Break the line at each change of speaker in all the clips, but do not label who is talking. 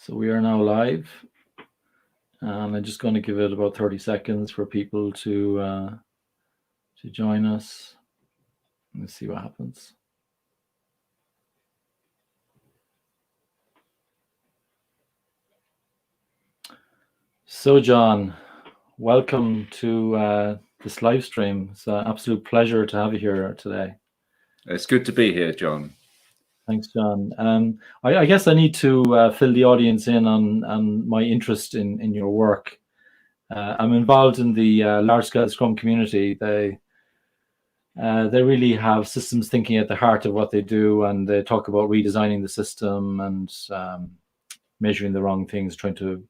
So we are now live, and I'm just going to give it about 30 seconds for people to join us. Let's see what happens. So, John, welcome to this live stream. It's an absolute pleasure to have you here today.
It's good to be here, John.
Thanks, John. I guess I need to fill the audience in on my interest in your work. I'm involved in the large-scale Scrum community. They really have systems thinking at the heart of what they do, and they talk about redesigning the system and measuring the wrong things, trying to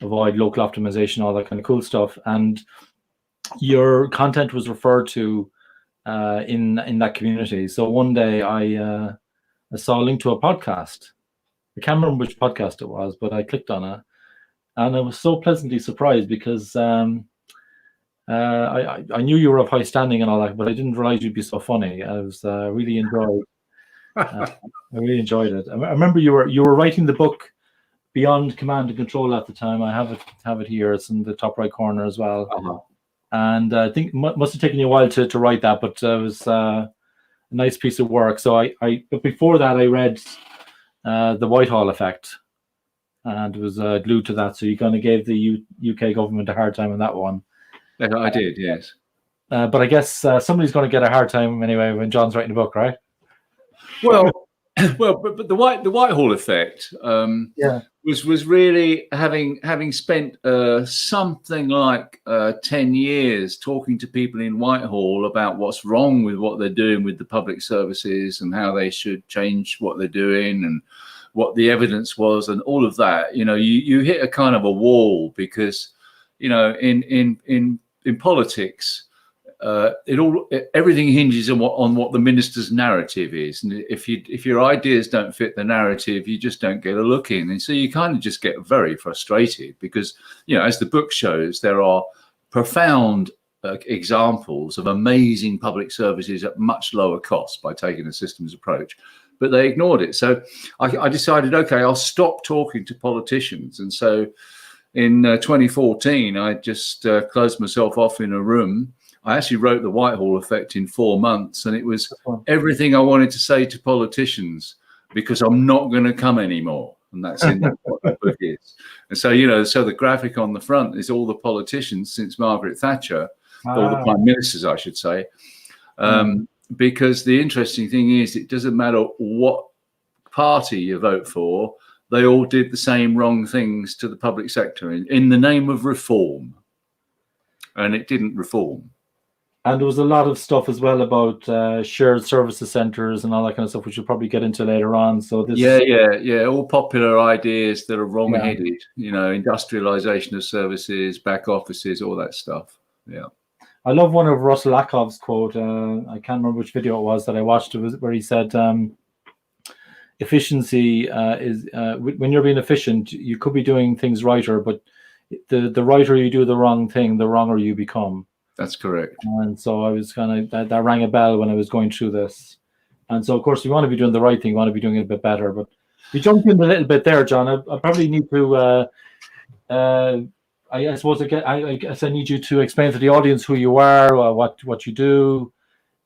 avoid local optimization, all that kind of cool stuff. And your content was referred to in that community. So one day I saw a link to a podcast. I can't remember which podcast it was, but I clicked on it, and I was so pleasantly surprised because I knew you were of high standing and all that, but I didn't realize you'd be so funny. I was really enjoyed. I really enjoyed it. I remember you were writing the book Beyond Command and Control at the time. I have it here. It's in the top right corner as well.
Uh-huh.
And I think it must have taken you a while to write that, but it was a nice piece of work. So but before that, I read The Whitehall Effect, and was glued to that. So you kind of gave the UK government a hard time on that one.
I did, yes.
But I guess somebody's going to get a hard time anyway when John's writing a book, right?
Well, but the Whitehall Effect was really having spent something like 10 years talking to people in Whitehall about what's wrong with what they're doing with the public services and how they should change what they're doing and what the evidence was and all of that. You know, you hit a kind of a wall because, you know, in politics, everything hinges on what the minister's narrative is, and if your ideas don't fit the narrative, you just don't get a look in, and so you kind of just get very frustrated because, you know, as the book shows, there are profound examples of amazing public services at much lower cost by taking a systems approach, but they ignored it. So I decided, okay, I'll stop talking to politicians, and so in 2014, I just closed myself off in a room. I actually wrote The Whitehall Effect in 4 months, and it was everything I wanted to say to politicians because I'm not going to come anymore. And that's in what the book is. And so, you know, so the graphic on the front is all the politicians since Margaret Thatcher, all the prime ministers, I should say. Because the interesting thing is, it doesn't matter what party you vote for, they all did the same wrong things to the public sector in the name of reform. And it didn't reform.
And there was a lot of stuff as well about shared services centres and all that kind of stuff, which we'll probably get into later on. So this,
all popular ideas that are wrong-headed. You know, industrialisation of services, back offices, all that stuff. Yeah,
I love one of Russell Ackoff's quote. I can't remember which video it was that I watched. It was where he said, "Efficiency is when you're being efficient, you could be doing things righter, but the righter you do the wrong thing, the wronger you become."
That's correct.
And so I was kind of, that rang a bell when I was going through this. And so, of course, you want to be doing the right thing, you want to be doing it a bit better. But you jumped in a little bit there, John. I probably need to, I suppose, I guess I need you to explain to the audience who you are, what you do.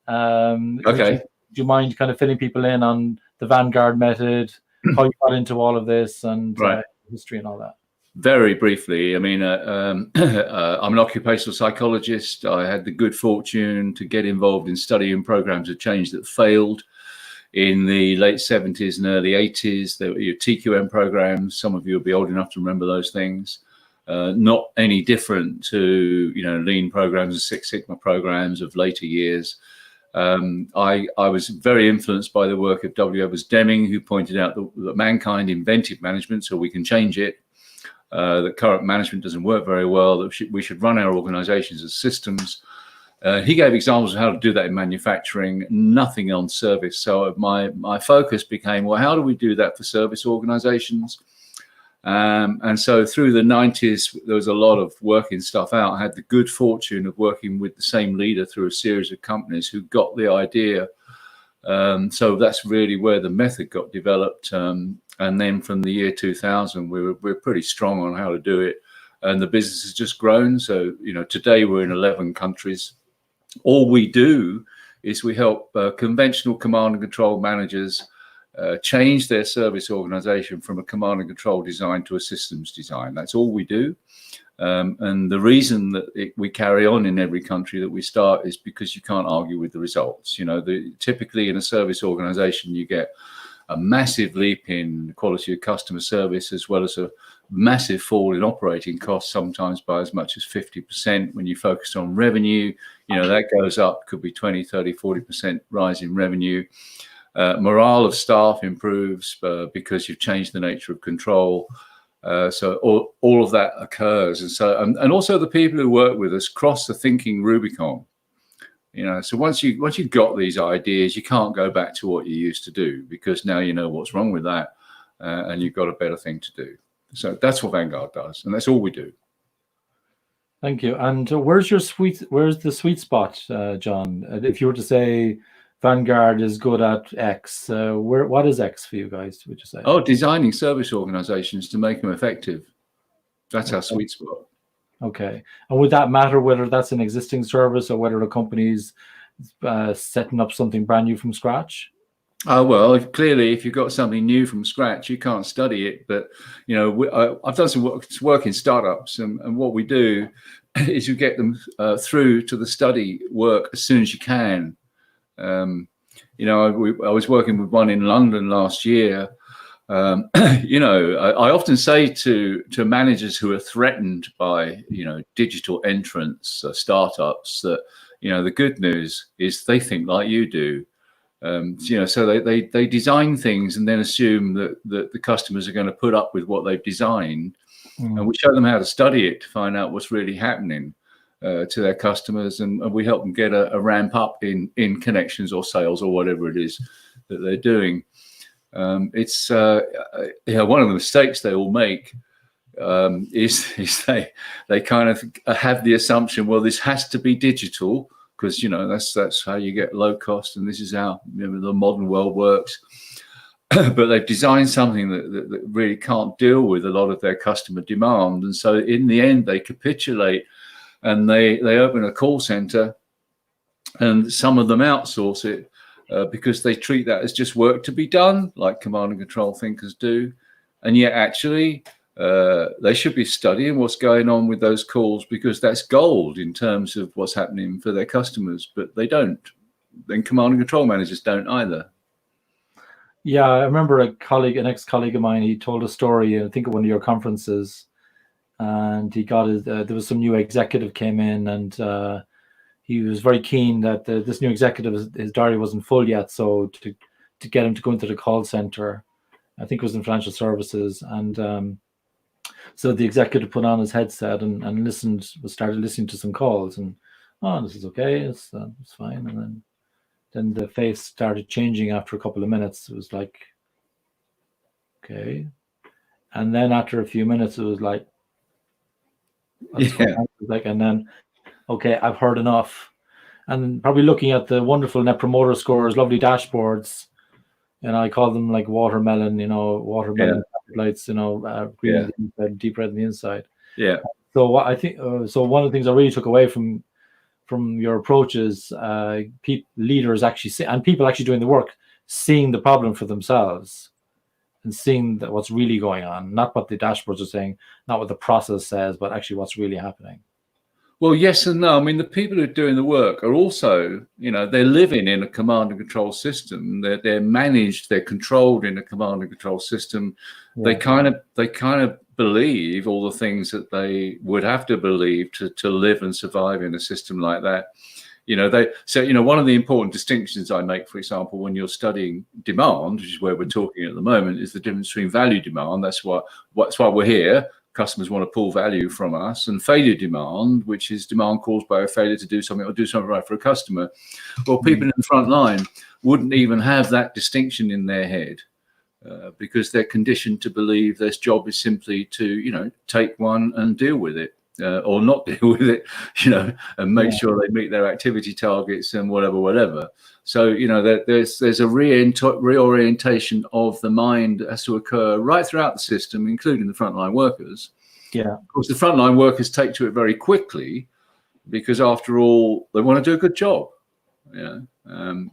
Okay.
Do you mind kind of filling people in on the Vanguard Method, how you got into all of this, and history and all that?
Very briefly, I mean, I'm an occupational psychologist. I had the good fortune to get involved in studying programs of change that failed in the late 70s and early 80s. There were your TQM programs. Some of you will be old enough to remember those things. Not any different to, you know, lean programs and Six Sigma programs of later years. I was very influenced by the work of W. Evers Deming, who pointed out that mankind invented management so we can change it. That current management doesn't work very well, that we should run our organizations as systems. He gave examples of how to do that in manufacturing, nothing on service. So my focus became, well, how do we do that for service organizations? And so through the 90s, there was a lot of working stuff out. I had the good fortune of working with the same leader through a series of companies who got the idea So that's really where the method got developed. And then from the year 2000, we're pretty strong on how to do it. And the business has just grown. So, today we're in 11 countries. All we do is we help conventional command and control managers change their service organization from a command and control design to a systems design. That's all we do. And the reason that we carry on in every country that we start is because you can't argue with the results. Typically in a service organization, you get a massive leap in quality of customer service, as well as a massive fall in operating costs, sometimes by as much as 50%. When you focus on revenue, that goes up, could be 20, 30, 40% rise in revenue. Morale of staff improves because you've changed the nature of control. So all of that occurs. And also the people who work with us cross the thinking Rubicon. So once you've got these ideas, you can't go back to what you used to do, because now you know what's wrong with that, and you've got a better thing to do. So that's what Vanguard does, and that's all we do.
Thank you. And where's the sweet spot, John? If you were to say Vanguard is good at X, what is X for you guys, would you say?
Oh, designing service organizations to make them effective. That's our sweet spot.
Okay. And would that matter whether that's an existing service or whether the company's setting up something brand new from scratch?
Well, clearly, if you've got something new from scratch, you can't study it. But, I've done some work in startups, and what we do is you get them through to the study work as soon as you can. I was working with one in London last year. I often say to managers who are threatened by, digital entrants, startups, that, the good news is they think like you do. So they design things and then assume that the customers are going to put up with what they've designed. And we show them how to study it to find out what's really happening to their customers. And we help them get a ramp up in connections or sales or whatever it is that they're doing. It's one of the mistakes they all make is they kind of have the assumption, well, this has to be digital because that's how you get low cost, and this is how the modern world works. But they've designed something that really can't deal with a lot of their customer demand, and so in the end they capitulate and they open a call center, and some of them outsource it. Because they treat that as just work to be done, like command and control thinkers do. And yet actually, they should be studying what's going on with those calls, because that's gold in terms of what's happening for their customers, but they don't. Then command and control managers don't either.
Yeah, I remember an ex-colleague of mine, he told a story, I think at one of your conferences, and he got there was some new executive came in, and he was very keen that this new executive, his diary wasn't full yet, so to get him to go into the call center, I think it was in financial services, and so the executive put on his headset and started listening to some calls, and this is okay, it's fine, and then the face started changing after a couple of minutes. It was like, okay, and then after a few minutes, it was like, and then, okay, I've heard enough. And probably looking at the wonderful net promoter scores, lovely dashboards, and I call them like watermelon, watermelon lights, green on the inside, deep red on the inside.
Yeah.
So what I think, so one of the things I really took away from your approach is leaders actually and people actually doing the work, seeing the problem for themselves and seeing what's really going on, not what the dashboards are saying, not what the process says, but actually what's really happening.
Well, yes and no. I mean, the people who are doing the work are also, they're living in a command and control system. They're managed, they're controlled in a command and control system. Yeah. They kind of believe all the things that they would have to believe to live and survive in a system like that. One of the important distinctions I make, for example, when you're studying demand, which is where we're talking at the moment, is the difference between value demand. That's why we're here. Customers want to pull value from us, and failure demand, which is demand caused by a failure to do something or do something right for a customer. Well, people in the front line wouldn't even have that distinction in their head because they're conditioned to believe their job is simply to, take one and deal with it. or not deal with it, and make sure they meet their activity targets and whatever. So, there's a reorientation of the mind that has to occur right throughout the system, including the frontline workers.
Yeah.
Of course, the frontline workers take to it very quickly because, after all, they want to do a good job. And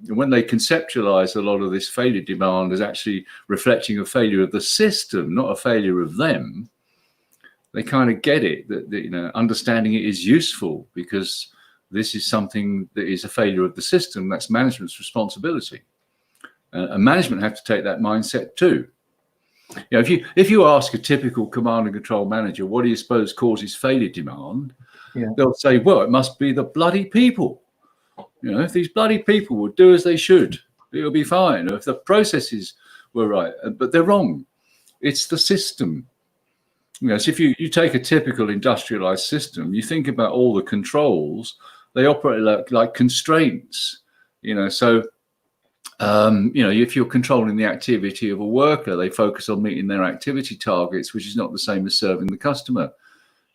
when they conceptualize a lot of this failure demand as actually reflecting a failure of the system, not a failure of them, they kind of get it that understanding it is useful because this is something that is a failure of the system. That's management's responsibility, and management have to take that mindset too. If you ask a typical command and control manager, what do you suppose causes failure demand? They'll say, well, it must be the bloody people. If these bloody people would do as they should, it'll be fine. Or if the processes were right, but they're wrong. It's the system. So if you take a typical industrialized system, you think about all the controls, they operate like constraints, so, if you're controlling the activity of a worker, they focus on meeting their activity targets, which is not the same as serving the customer.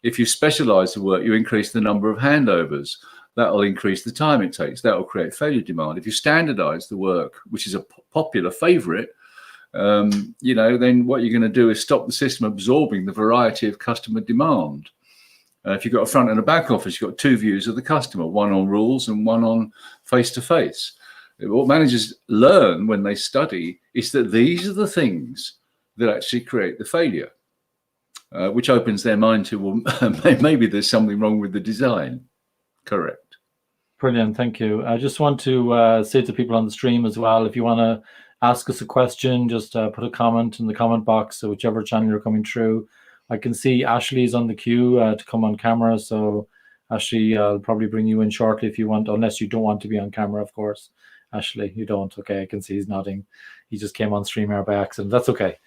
If you specialize the work, you increase the number of handovers. That'll increase the time it takes. That'll create failure demand. If you standardize the work, which is a popular favorite, then what you're going to do is stop the system absorbing the variety of customer demand. If you've got a front and a back office, you've got two views of the customer, one on rules and one on face-to-face. What managers learn when they study is that these are the things that actually create the failure, which opens their mind to, well, maybe there's something wrong with the design. Correct.
Brilliant. Thank you. I just want to say to people on the stream as well, if you want to ask us a question, just put a comment in the comment box, so whichever channel you're coming through. I can see Ashley's on the queue to come on camera. So Ashley, I'll probably bring you in shortly if you want, unless you don't want to be on camera, of course. Ashley, you don't. Okay, I can see he's nodding. He just came on stream here by accident. That's okay.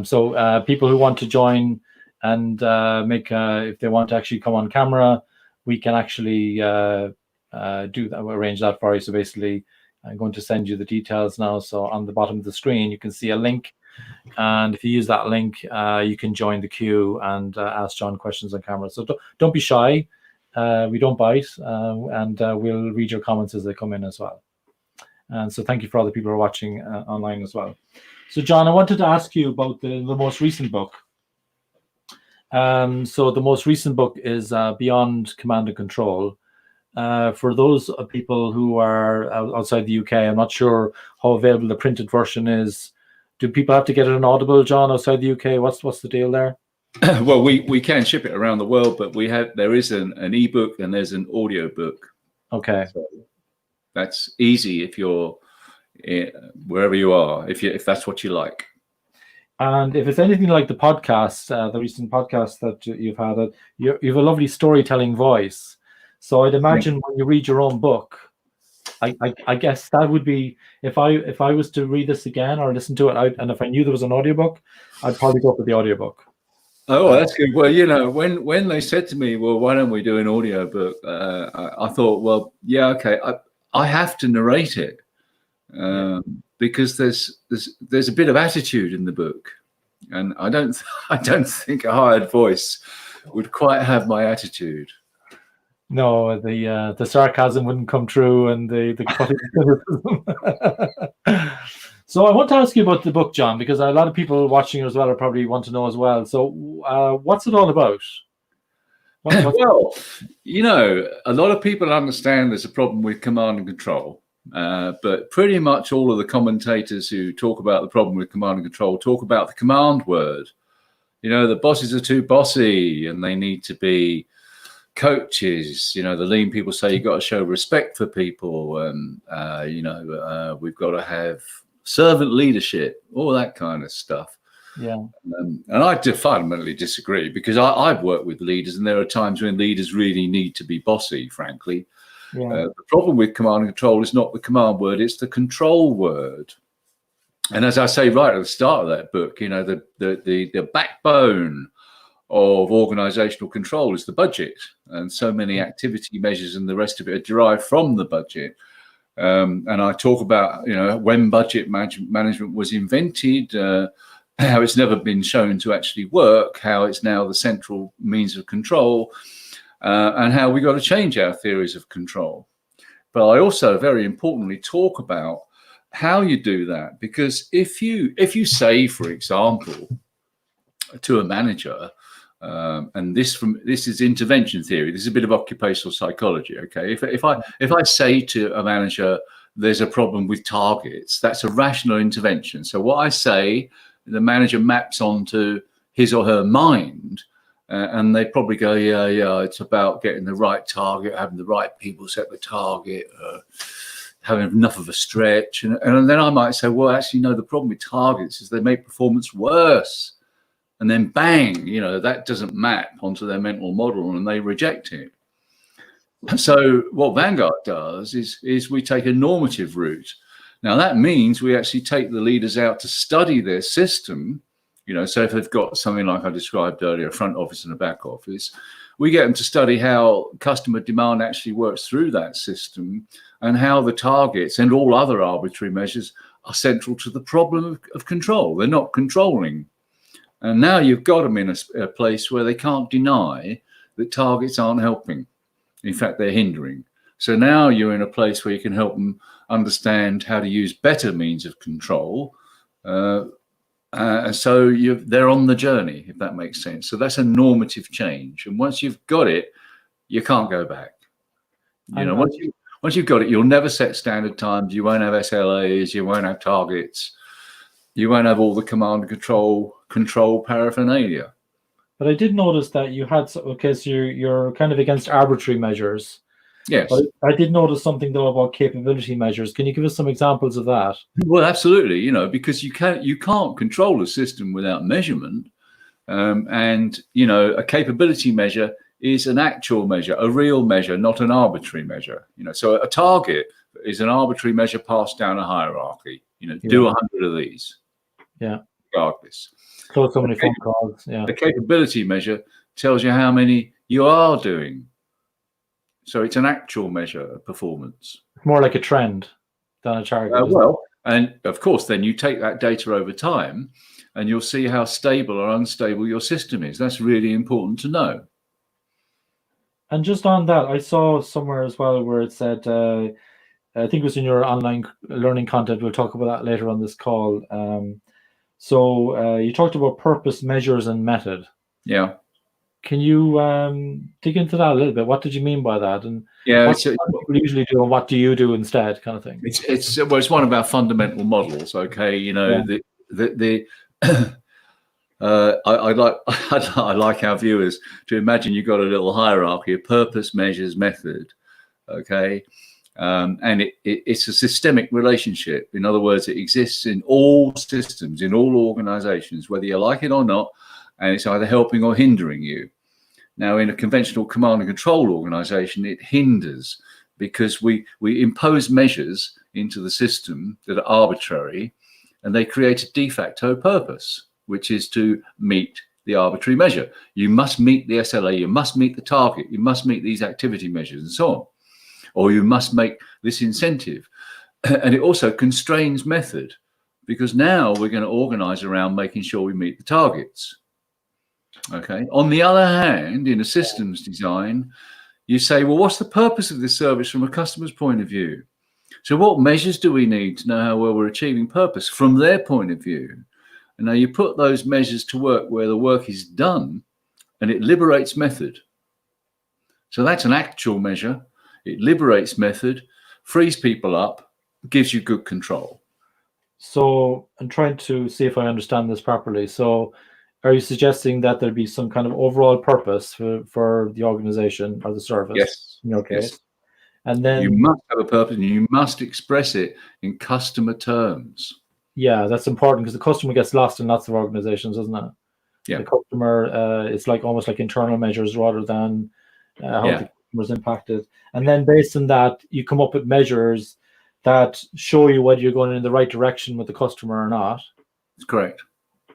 So people who want to join and if they want to actually come on camera, we can actually arrange that for you. So basically, I'm going to send you the details now. So on the bottom of the screen, you can see a link. And if you use that link, you can join the queue and ask John questions on camera. So don't be shy. We don't bite. And we'll read your comments as they come in as well. And so thank you for all the people who are watching online as well. So John, I wanted to ask you about the most recent book. So the most recent book is Beyond Command and Control. For those people who are outside the UK, I'm not sure how available the printed version is. Do people have to get it on Audible, John, outside the UK? What's the deal there?
Well, we can ship it around the world, but there is an ebook and there's an audio book.
Okay.
So that's easy if you're wherever you are, if that's what you like.
And if it's anything like the podcast, the recent podcast that you've had, you have a lovely storytelling voice. So I'd imagine when you read your own book, I guess that would be, if I was to read this again or listen to it, and if I knew there was an audiobook, I'd probably go for the audiobook.
Oh, that's good. Well, when they said to me, well, why don't we do an audiobook? I thought, well, yeah, okay, I have to narrate it. Because there's a bit of attitude in the book, and I don't think a hired voice would quite have my attitude.
No, the sarcasm wouldn't come through, and the cutting criticism. So I want to ask you about the book, John, because a lot of people watching as well are probably want to know as well. So what's it all about?
Well, a lot of people understand there's a problem with command and control. But pretty much all of the commentators who talk about the problem with command and control talk about the command word. The bosses are too bossy and they need to be coaches. The lean people say you've got to show respect for people, and we've got to have servant leadership, all that kind of stuff.
Yeah.
And I fundamentally disagree, because I've worked with leaders, and there are times when leaders really need to be bossy, frankly.
Yeah.
The problem with command and control is not the command word, it's the control word. And as I say right at the start of that book, the backbone of organizational control is the budget. And so many activity measures and the rest of it are derived from the budget. And I talk about, when budget management was invented, how it's never been shown to actually work, how it's now the central means of control, and how we got to change our theories of control. But I also, very importantly, talk about how you do that, because if you say, for example, to a manager, and this is intervention theory. This is a bit of occupational psychology. Okay, if I say to a manager, there's a problem with targets, that's a rational intervention. So what I say, the manager maps onto his or her mind, and they probably go, yeah, it's about getting the right target, having the right people set the target, having enough of a stretch, and then I might say, well, actually, no, the problem with targets is they make performance worse. And then bang, that doesn't map onto their mental model and they reject it. So what Vanguard does is we take a normative route. Now that means we actually take the leaders out to study their system. So if they've got something like I described earlier, a front office and a back office, we get them to study how customer demand actually works through that system and how the targets and all other arbitrary measures are central to the problem of control. They're not controlling. And now you've got them in a place where they can't deny that targets aren't helping. In fact, they're hindering. So now you're in a place where you can help them understand how to use better means of control. So they're on the journey, if that makes sense. So that's a normative change. And once you've got it, you can't go back. Once you've got it, you'll never set standard times. You won't have SLAs. You won't have targets. You won't have all the command and control paraphernalia.
But I did notice that you had, okay, so you're kind of against arbitrary measures.
Yes.
But I did notice something though about capability measures. Can you give us some examples of that?
Well, absolutely. Because you can't control a system without measurement, and a capability measure is an actual measure, a real measure, not an arbitrary measure. So a target is an arbitrary measure passed down a hierarchy. Do 100 of these. Yeah. Regardless.
Close so many phone calls. Yeah.
The capability measure tells you how many you are doing. So it's an actual measure of performance.
It's more like a trend than a target.
And of course, then you take that data over time and you'll see how stable or unstable your system is. That's really important to know.
And just on that, I saw somewhere as well where it said, I think it was in your online learning content. We'll talk about that later on this call. So you talked about purpose, measures, and method.
Yeah.
Can you dig into that a little bit? What did you mean by that? And what do people usually do, and what do you do instead, kind of thing?
It's one of our fundamental models. Okay, I like our viewers to imagine you've got a little hierarchy of purpose, measures, method. Okay. And it's a systemic relationship. In other words, it exists in all systems, in all organizations, whether you like it or not, and it's either helping or hindering you. Now, in a conventional command and control organization, it hinders because we impose measures into the system that are arbitrary, and they create a de facto purpose, which is to meet the arbitrary measure. You must meet the SLA, you must meet the target, you must meet these activity measures, and so on. Or you must make this incentive. And it also constrains method, because now we're going to organize around making sure we meet the targets. Okay. On the other hand, in a systems design, you say, well, what's the purpose of this service from a customer's point of view? So what measures do we need to know how well we're achieving purpose from their point of view? And now you put those measures to work where the work is done, and it liberates method. So that's an actual measure. It liberates method, frees people up, gives you good control.
So I'm trying to see if I understand this properly. So are you suggesting that there'd be some kind of overall purpose for the organization or the service?
Yes.
In your case.
Yes.
And then
you must have a purpose, and you must express it in customer terms.
Yeah, that's important, because the customer gets lost in lots of organizations, doesn't it?
Yeah.
The customer, it's like almost like internal measures rather than how the customer is impacted. And then based on that, you come up with measures that show you whether you're going in the right direction with the customer or not.
That's correct.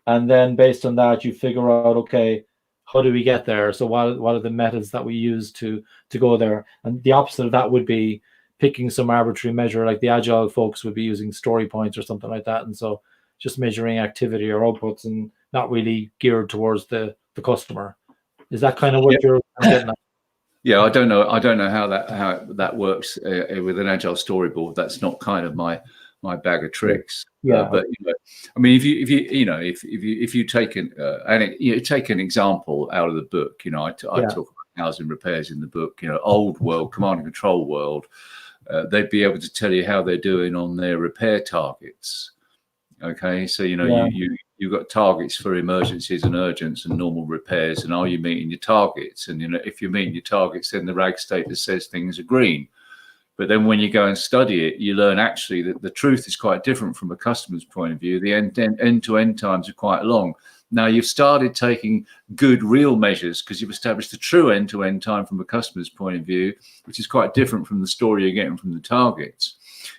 And then based on that, you figure out, okay, how do we get there? So what are the methods that we use to go there? And the opposite of that would be picking some arbitrary measure, like the agile folks would be using story points or something like that. And so just measuring activity or outputs and not really geared towards the customer. Is that kind of what you're getting at?
Yeah, I don't know how that works with an agile storyboard. That's not kind of my bag of tricks.
Yeah,
but I mean, if you take take an example out of the book, I talk about housing repairs in the book. Old world, command and control world, they'd be able to tell you how they're doing on their repair targets. Okay, so you've got targets for emergencies and urgents and normal repairs, and are you meeting your targets? And if you're meeting your targets, then the RAG status says things are green. But then when you go and study it, you learn actually that the truth is quite different from a customer's point of view. The end-to-end times are quite long. Now you've started taking good real measures because you've established the true end-to-end time from a customer's point of view, which is quite different from the story you're getting from the targets.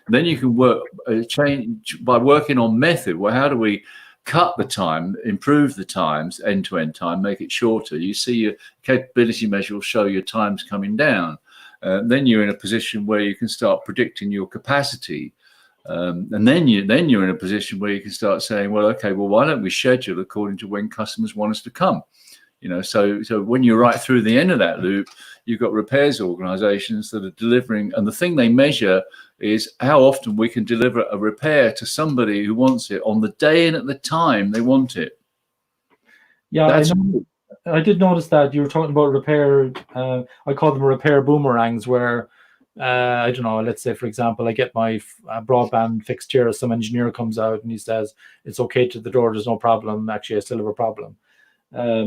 And then you can work change by working on method. Well, how do we cut the time, improve the times, end-to-end time, make it shorter? You see your capability measure will show your times coming down. Then you're in a position where you can start predicting your capacity. And then you're in a position where you can start saying, well, okay, well, why don't we schedule according to when customers want us to come? So when you're right through the end of that loop, you've got repairs organizations that are delivering, and the thing they measure is how often we can deliver a repair to somebody who wants it on the day and at the time they want it.
Yeah, I did notice that you were talking about repair. I call them repair boomerangs, where I don't know. Let's say, for example, I get my broadband fixed here. Some engineer comes out and he says it's okay to the door. There's no problem. Actually, I still have a problem.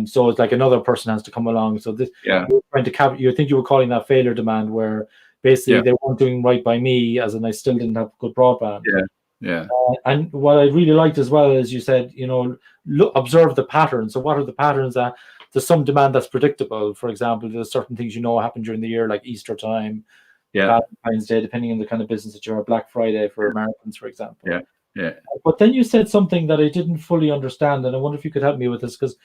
So it's like another person has to come along. So this, you're trying to you think you were calling that failure demand, where basically they weren't doing right by me, as in I still didn't have good broadband.
Yeah.
And what I really liked as well is you said, observe the patterns. So what are the patterns that there's some demand that's predictable? For example, there's certain things happen during the year, like Easter time, Valentine's Day, depending on the kind of business that you are, Black Friday for Americans, for example.
Yeah.
But then you said something that I didn't fully understand, and I wonder if you could help me with this, because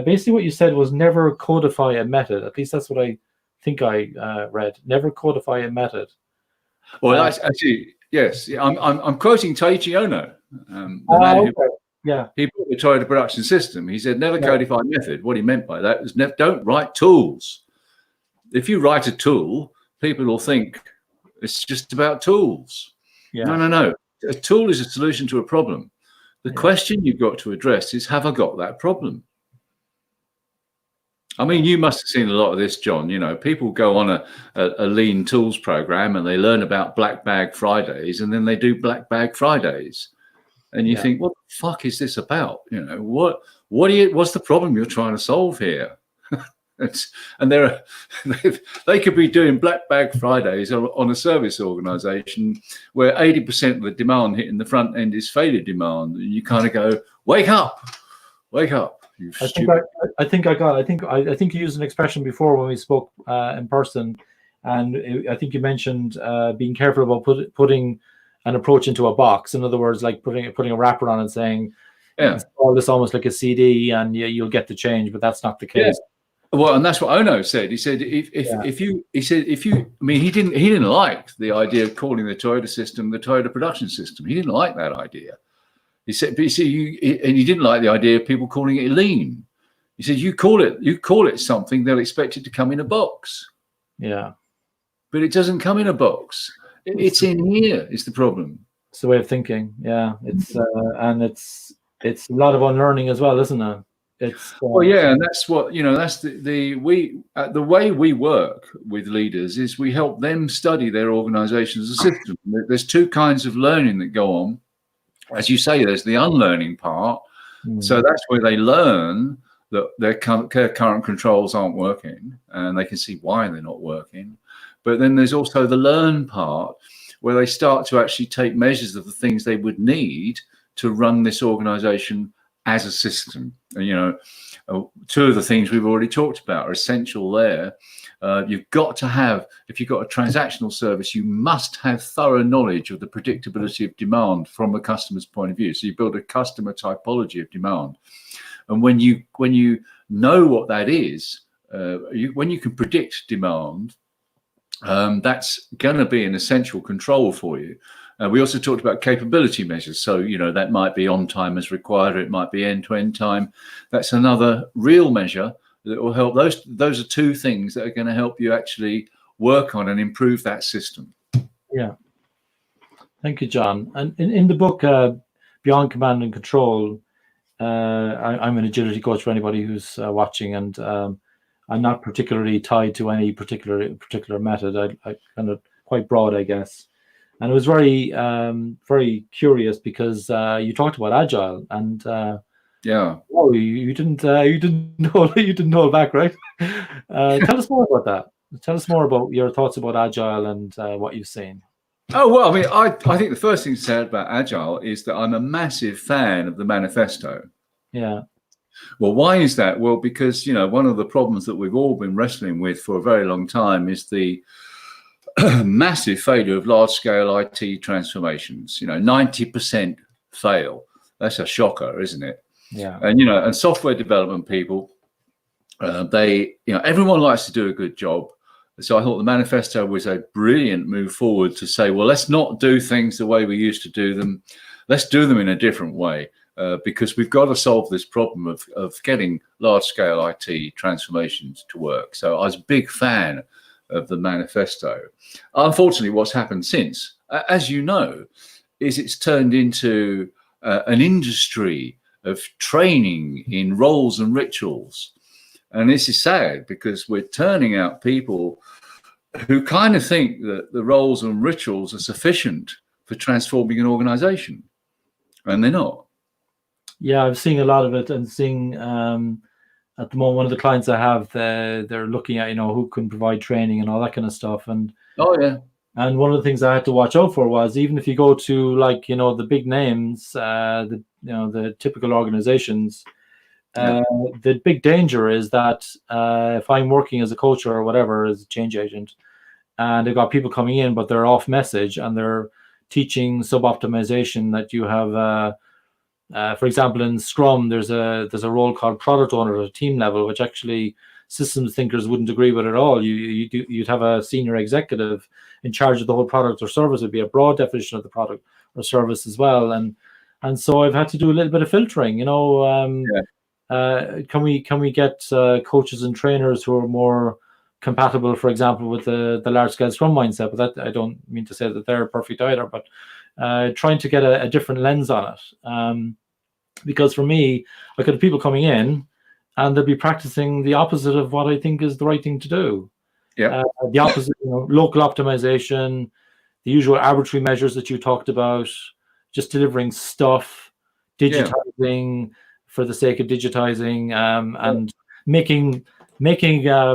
basically what you said was never codify a method. At least that's what I think I read. Never codify a method.
Well, that's actually, yes. I'm quoting Taiichi Ono. He built the Toyota production system. He said, never codify method. What he meant by that is don't write tools. If you write a tool, people will think it's just about tools. No. A tool is a solution to a problem. The question you've got to address is, have I got that problem? I mean, you must have seen a lot of this, John. People go on a lean tools program and they learn about Black Bag Fridays, and then they do Black Bag Fridays. And you think, what the fuck is this about? What's the problem you're trying to solve here? And they could be doing Black Bag Fridays on a service organization where 80% of the demand hitting the front end is failure demand. And you kind of go, wake up.
I think you used an expression before when we spoke in person, and I think you mentioned being careful about putting an approach into a box. In other words, like putting a wrapper on and saying, install this almost like a CD, and you'll get the change. But that's not the case.
Well, and that's what Ono said. He said if you, I mean, he didn't like the idea of calling the Toyota system the Toyota production system. He didn't like that idea. He said, but you see, and he didn't like the idea of people calling it lean. He said, you call it something, they'll expect it to come in a box.
Yeah,
but it doesn't come in a box. It's in here. Is the problem.
It's the way of thinking. Yeah, it's and it's a lot of unlearning as well, isn't it?
And that's what that's the way we work with leaders is we help them study their organization as a system. There's two kinds of learning that go on. As you say, there's the unlearning part. So that's where they learn that their current controls aren't working, and they can see why they're not working. But then there's also the learn part, where they start to actually take measures of the things they would need to run this organization as a system. And, two of the things we've already talked about are essential there. You've got to have, if you've got a transactional service, you must have thorough knowledge of the predictability of demand from a customer's point of view. So you build a customer typology of demand. And when you know what that is, when you can predict demand, that's going to be an essential control for you. We also talked about capability measures. So, that might be on time as required, or it might be end-to-end time. That's another real measure that will help. Those are two things that are going to help you actually work on and improve that system.
Yeah. Thank you, John. And in the book, Beyond Command and Control, I'm an agility coach for anybody who's watching, and I'm not particularly tied to any particular method. I kind of quite broad, I guess. And it was very curious because you talked about agile, and oh, you didn't hold back, right? Tell us more about that. Tell us more about your thoughts about agile and what you've seen.
Oh, well, I mean, I think the first thing to say about agile is that I'm a massive fan of the manifesto.
Yeah.
Well, why is that? Well, because, one of the problems that we've all been wrestling with for a very long time is the massive failure of large-scale IT transformations. 90% fail. That's a shocker, isn't it?
Yeah.
And, and software development people, everyone likes to do a good job. So I thought the manifesto was a brilliant move forward to say, well, let's not do things the way we used to do them. Let's do them in a different way, because we've got to solve this problem of getting large-scale IT transformations to work. So I was a big fan of the manifesto. Unfortunately, what's happened since, as you know, is it's turned into an industry of training in roles and rituals. And this is sad because we're turning out people who kind of think that the roles and rituals are sufficient for transforming an organization, and they're not.
Yeah, I've seen a lot of it, and seeing at the moment, one of the clients I have, they're looking at, who can provide training and all that kind of stuff. And and one of the things I had to watch out for was, even if you go to the big names, the typical organizations, the big danger is that if I'm working as a coach or whatever, as a change agent, and they've got people coming in, but they're off message and they're teaching sub-optimization, that you have, for example, in Scrum, there's a role called product owner at a team level, which actually systems thinkers wouldn't agree with at all. You'd have a senior executive in charge of the whole product or service. Would be a broad definition of the product or service as well. And so I've had to do a little bit of filtering, Can we get coaches and trainers who are more compatible, for example, with the large scale Scrum mindset? But that, I don't mean to say that they're perfect either, but trying to get a different lens on it. Because for me, I could have people coming in and they'll be practicing the opposite of what I think is the right thing to do.
Yeah.
The opposite, local optimization, the usual arbitrary measures that you talked about, just delivering stuff, digitizing for the sake of digitizing, and making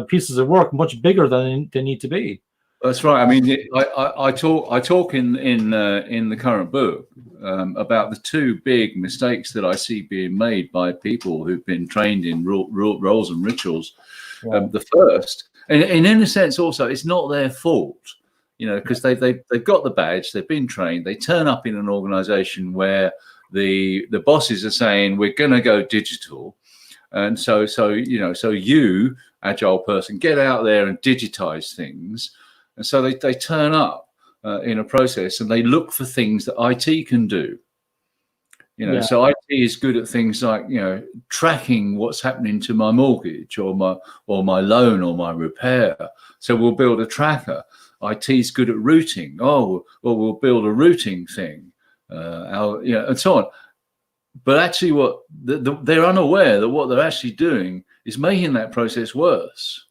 pieces of work much bigger than they need to be.
That's right. I mean, I talk in the current book about the two big mistakes that I see being made by people who've been trained in roles and rituals. Yeah. The first, and in a sense, also, it's not their fault, because they've got the badge, they've been trained, they turn up in an organization where the bosses are saying we're going to go digital, and so you, agile person, get out there and digitize things. And so they turn up in a process and they look for things that IT can do. So IT is good at things like, tracking what's happening to my mortgage or my loan or my repair. So we'll build a tracker. IT is good at routing. Oh, well, we'll build a routing thing, and so on. But actually, what they're unaware that what they're actually doing is making that process worse.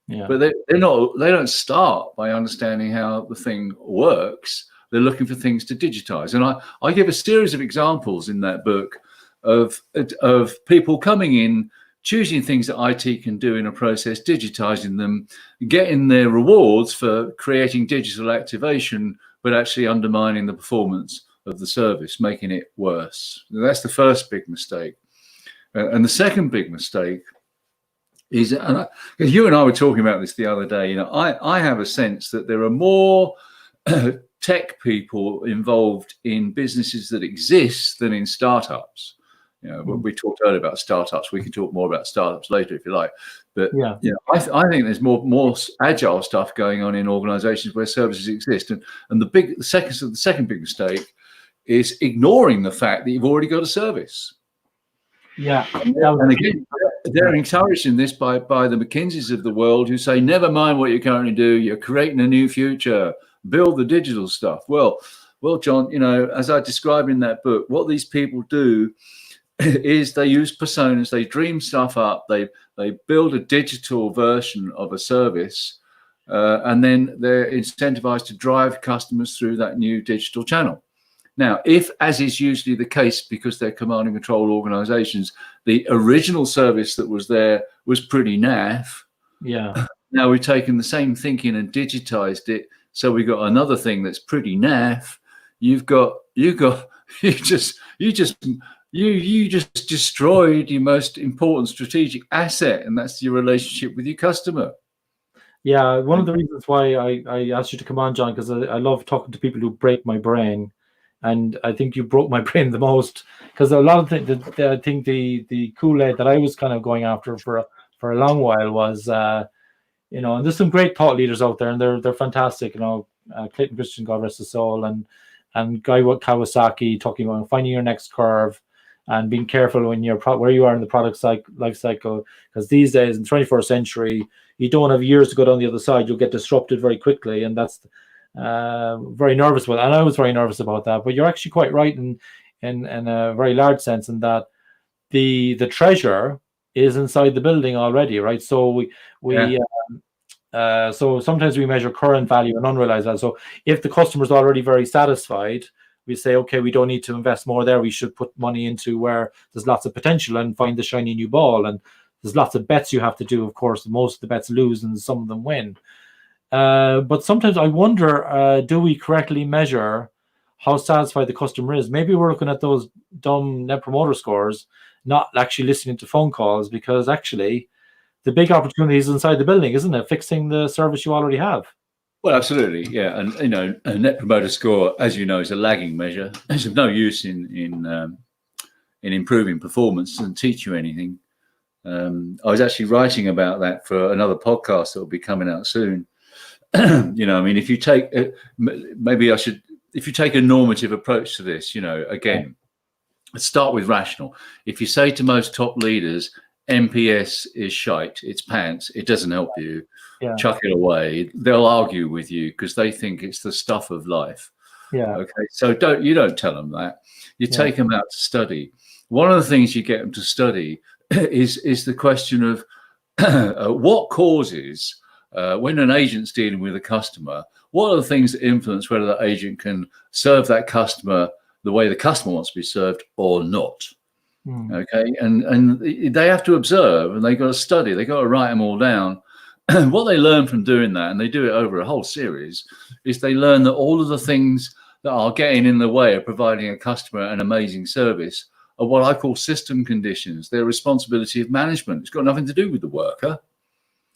Yeah. But they don't start by understanding how the thing works. They're looking for things to digitize. And I give a series of examples in that book of people coming in, choosing things that IT can do in a process, digitizing them, getting their rewards for creating digital activation, but actually undermining the performance of the service, making it worse. That's the first big mistake. And the second big mistake is, because you and I were talking about this the other day, I have a sense that there are more tech people involved in businesses that exist than in startups. You know, we talked earlier about startups. We can talk more about startups later if you like. But
yeah,
you know, I think there's more agile stuff going on in organizations where services exist. And the second big mistake is ignoring the fact that you've already got a service.
yeah.
And again, they're encouraged in this by the McKinseys of the world, who say, never mind what you currently do, you're creating a new future, build the digital stuff. Well, John, you know, as I describe in that book, what these people do is they use personas, they dream stuff up, they build a digital version of a service, and then they're incentivized to drive customers through that new digital channel. Now, if, as is usually the case because they're command and control organizations, the original service that was there was pretty naff.
Yeah. Now
we've taken the same thinking and digitized it, so we got another thing that's pretty naff. You just destroyed your most important strategic asset, and that's your relationship with your customer.
Yeah, one of the reasons why I asked you to come on, John, because I love talking to people who break my brain. And I think you broke my brain the most, because a lot of I think the Kool-Aid that I was kind of going after for a long while was, you know, and there's some great thought leaders out there, and they're fantastic. You know, Clayton Christian, God rest his soul, and Guy Kawasaki talking about finding your next curve and being careful when you're where you are in the product life cycle, because these days in the 21st century, you don't have years to go down the other side. You'll get disrupted very quickly, and that's very nervous about, and I was very nervous about that. But you're actually quite right in a very large sense, in that the treasure is inside the building already, right? So so sometimes we measure current value and unrealized value. So if the customer's already very satisfied, we say, okay, we don't need to invest more there. We should put money into where there's lots of potential and find the shiny new ball. And there's lots of bets you have to do. Of course, most of the bets lose and some of them win. But sometimes I wonder, do we correctly measure how satisfied the customer is? Maybe we're looking at those dumb net promoter scores, not actually listening to phone calls, because actually the big opportunity is inside the building, isn't it? Fixing the service you already have.
Well, absolutely, yeah. And you know, a net promoter score, as you know, is a lagging measure. It's of no use in improving performance. It doesn't teach you anything. I was actually writing about that for another podcast that will be coming out soon. You know, I mean, if you take if you take a normative approach to this, you know, again, let's start with rational. If you say to most top leaders, NPS is shite, it's pants, it doesn't help you, chuck it away, they'll argue with you because they think it's the stuff of life.
Yeah.
Okay. So you don't tell them that. You take them out to study. One of the things you get them to study is the question of what causes, when an agent's dealing with a customer, what are the things that influence whether the agent can serve that customer the way the customer wants to be served or not? Okay, and they have to observe, and they got to study. They got to write them all down. What they learn from doing that, and they do it over a whole series, is they learn that all of the things that are getting in the way of providing a customer an amazing service are what I call system conditions. They're responsibility of management. It's got nothing to do with the worker.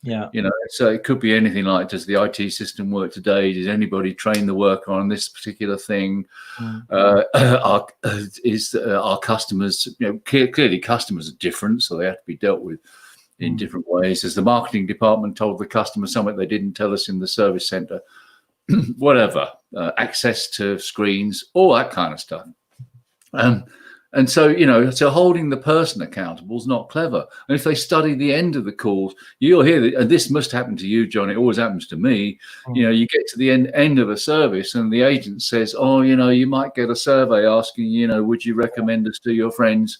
Yeah.
You know, so it could be anything like, does the IT system work today? Did anybody train the worker on this particular thing? Our customers, you know, clearly customers are different, so they have to be dealt with in different ways. Has the marketing department told the customer something they didn't tell us in the service center? Whatever, access to screens, all that kind of stuff. And so, you know, so holding the person accountable is not clever. And if they study the end of the calls, you'll hear that, and this must happen to you, John, it always happens to me. You know, you get to the end of a service and the agent says, oh, you know, you might get a survey asking, you know, would you recommend us to your friends?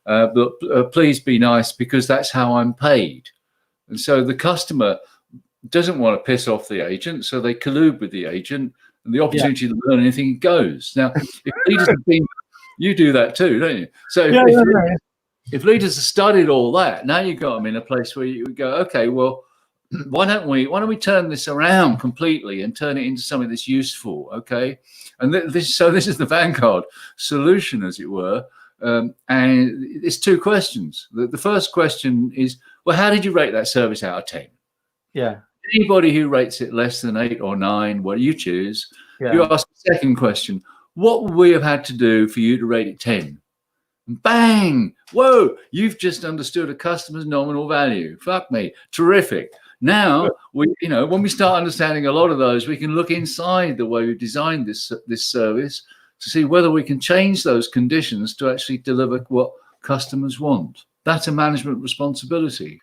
But please be nice, because that's how I'm paid. And so the customer doesn't want to piss off the agent, so they collude with the agent, and the opportunity to learn anything goes. Now, if leaders have been, you do that too, don't you? So if leaders have studied all that, now you've got them in a place where you go, okay, well, why don't we turn this around completely and turn it into something that's useful? Okay, and this is the Vanguard solution, as it were. And it's two questions. The first question is, well, how did you rate that service out of 10?
Yeah.
Anybody who rates it less than 8 or 9, well, you choose. You ask the second question, what would we have had to do for you to rate it 10? Bang! Whoa! You've just understood a customer's nominal value. Fuck me. Terrific. Now, when we start understanding a lot of those, we can look inside the way we've designed this service to see whether we can change those conditions to actually deliver what customers want. That's a management responsibility.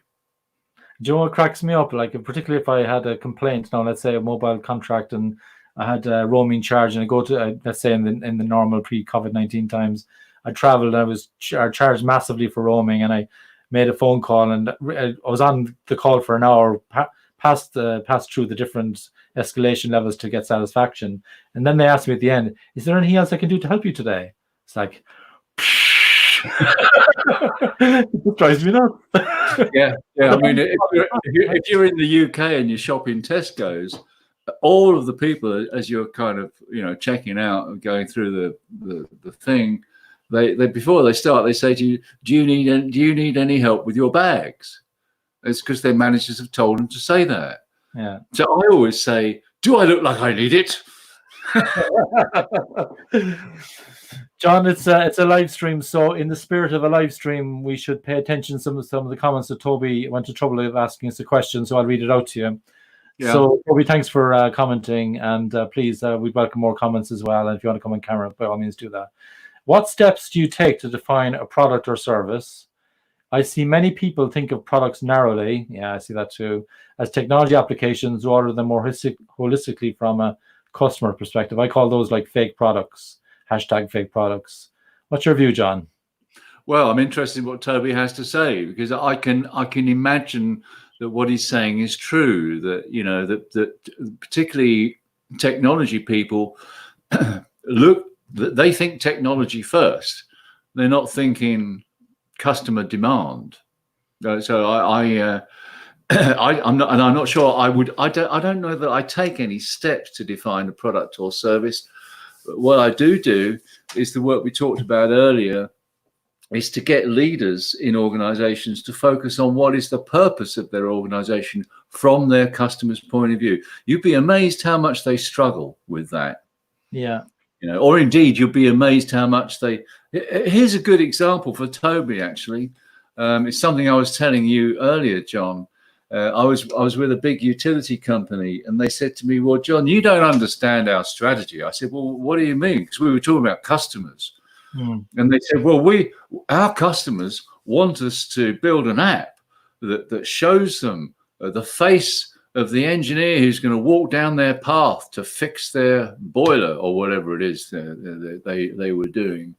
Do you know what cracks me up? Like, particularly if I had a complaint, now let's say a mobile contract, and I had a roaming charge, and I go to let's say in the normal pre-COVID-19 times, I traveled, and I was charged massively for roaming, and I made a phone call, and I was on the call for an hour, passed through the different escalation levels to get satisfaction, and then they asked me at the end, "Is there anything else I can do to help you today?" It's like, it drives me nuts.
Yeah. I mean, if you're in the UK and you shop in Tesco's, all of the people, as you're kind of checking out and going through the thing, they before they start, they say to you, do you need any help with your bags? It's because their managers have told them to say that.
Yeah.
So I always say, do I look like I need it?
John, it's a live stream, so in the spirit of a live stream, we should pay attention to some of the comments that Toby went to trouble of asking us a question, so I'll read it out to you. Yeah. So, Toby, thanks for commenting, and please, we'd welcome more comments as well, and if you want to come on camera, by all means do that. What steps do you take to define a product or service? I see many people think of products narrowly, yeah, I see that too, as technology applications rather than more holistically from a customer perspective. I call those like fake products. #fake products. What's your view, John?
Well, I'm interested in what Toby has to say, because I can imagine that what he's saying is true. That that particularly technology people they think technology first. They're not thinking customer demand. So I'm not sure I don't know that I take any steps to define a product or service. But what I do is the work we talked about earlier, is to get leaders in organizations to focus on what is the purpose of their organization from their customer's point of view. You'd be amazed how much they struggle with that.
Yeah.
Or indeed, you'll be amazed how much here's a good example for Toby, actually. It's something I was telling you earlier, John. I was with a big utility company, and they said to me, "Well, John, you don't understand our strategy." I said, "Well, what do you mean?" Because we were talking about customers. And they said, "Well, our customers want us to build an app that shows them the face of the engineer who's going to walk down their path to fix their boiler," or whatever it is they were doing.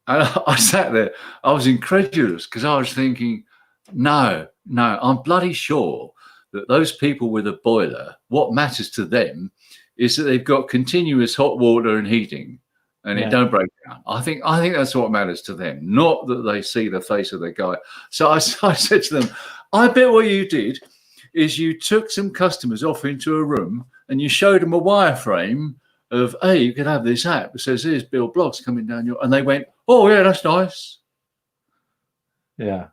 And I sat there, I was incredulous, because I was thinking, no, I'm bloody sure that those people with a boiler, what matters to them is that they've got continuous hot water and heating, and it don't break down. I think that's what matters to them, not that they see the face of the guy. So I said to them, I bet what you did is you took some customers off into a room and you showed them a wireframe of, hey, you can have this app that says, here's Bill Bloggs coming down your, and they went, oh yeah, that's nice.
Yeah.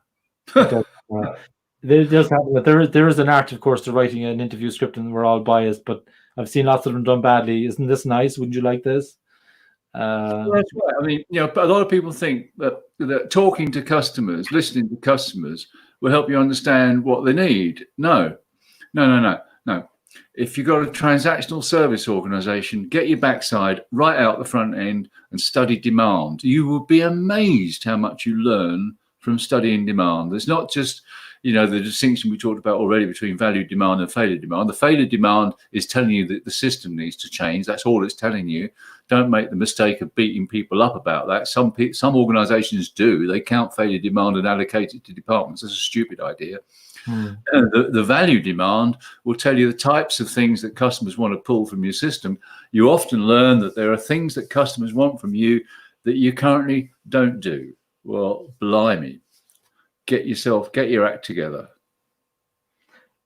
There is an art, of course, to writing an interview script, and we're all biased, but I've seen lots of them done badly. Isn't this nice? Wouldn't you like this?
Well, that's right. I mean, a lot of people think that talking to customers, listening to customers will help you understand what they need. No. If you've got a transactional service organization, get your backside right out the front end and study demand. You will be amazed how much you learn from studying demand. There's not just, the distinction we talked about already between value demand and failure demand. The failure demand is telling you that the system needs to change. That's all it's telling you. Don't make the mistake of beating people up about that. Some organizations do. They count failure demand and allocate it to departments. That's a stupid idea. The value demand will tell you the types of things that customers want to pull from your system. You often learn that there are things that customers want from you that you currently don't do. Well, blimey, get your act together.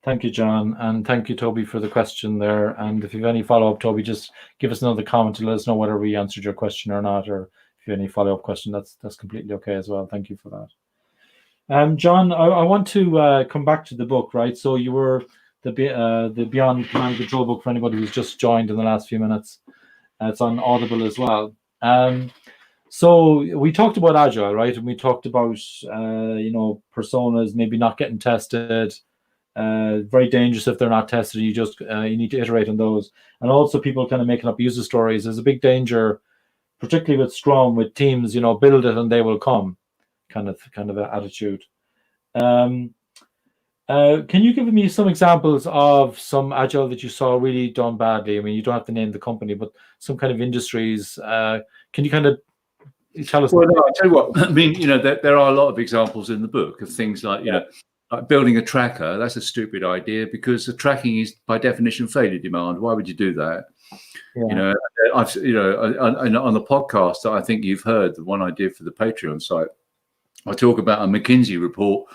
Thank you, John, and thank you, Toby, for the question there. And if you have any follow-up, Toby, just give us another comment to let us know whether we answered your question or not, or if you have any follow-up question, that's completely okay as well. Thank you for that. John, I want to come back to the book, right? So you were the Beyond Command and Control book for anybody who's just joined in the last few minutes. It's on Audible as well. So we talked about agile, right? And we talked about personas maybe not getting tested. Very dangerous if they're not tested. You just you need to iterate on those, and also people kind of making up user stories. There's a big danger, particularly with Scrum, with teams. Build it and they will come, kind of an attitude. Can you give me some examples of some agile that you saw really done badly? I mean, you don't have to name the company, but some kind of industries. Can you kind of tell us?
Well, no, I'll tell you what. I mean, there are a lot of examples in the book of things like, like building a tracker. That's a stupid idea because the tracking is by definition failure demand. Why would you do that? Yeah. On the podcast that I think you've heard, the one I did for the Patreon site, I talk about a McKinsey report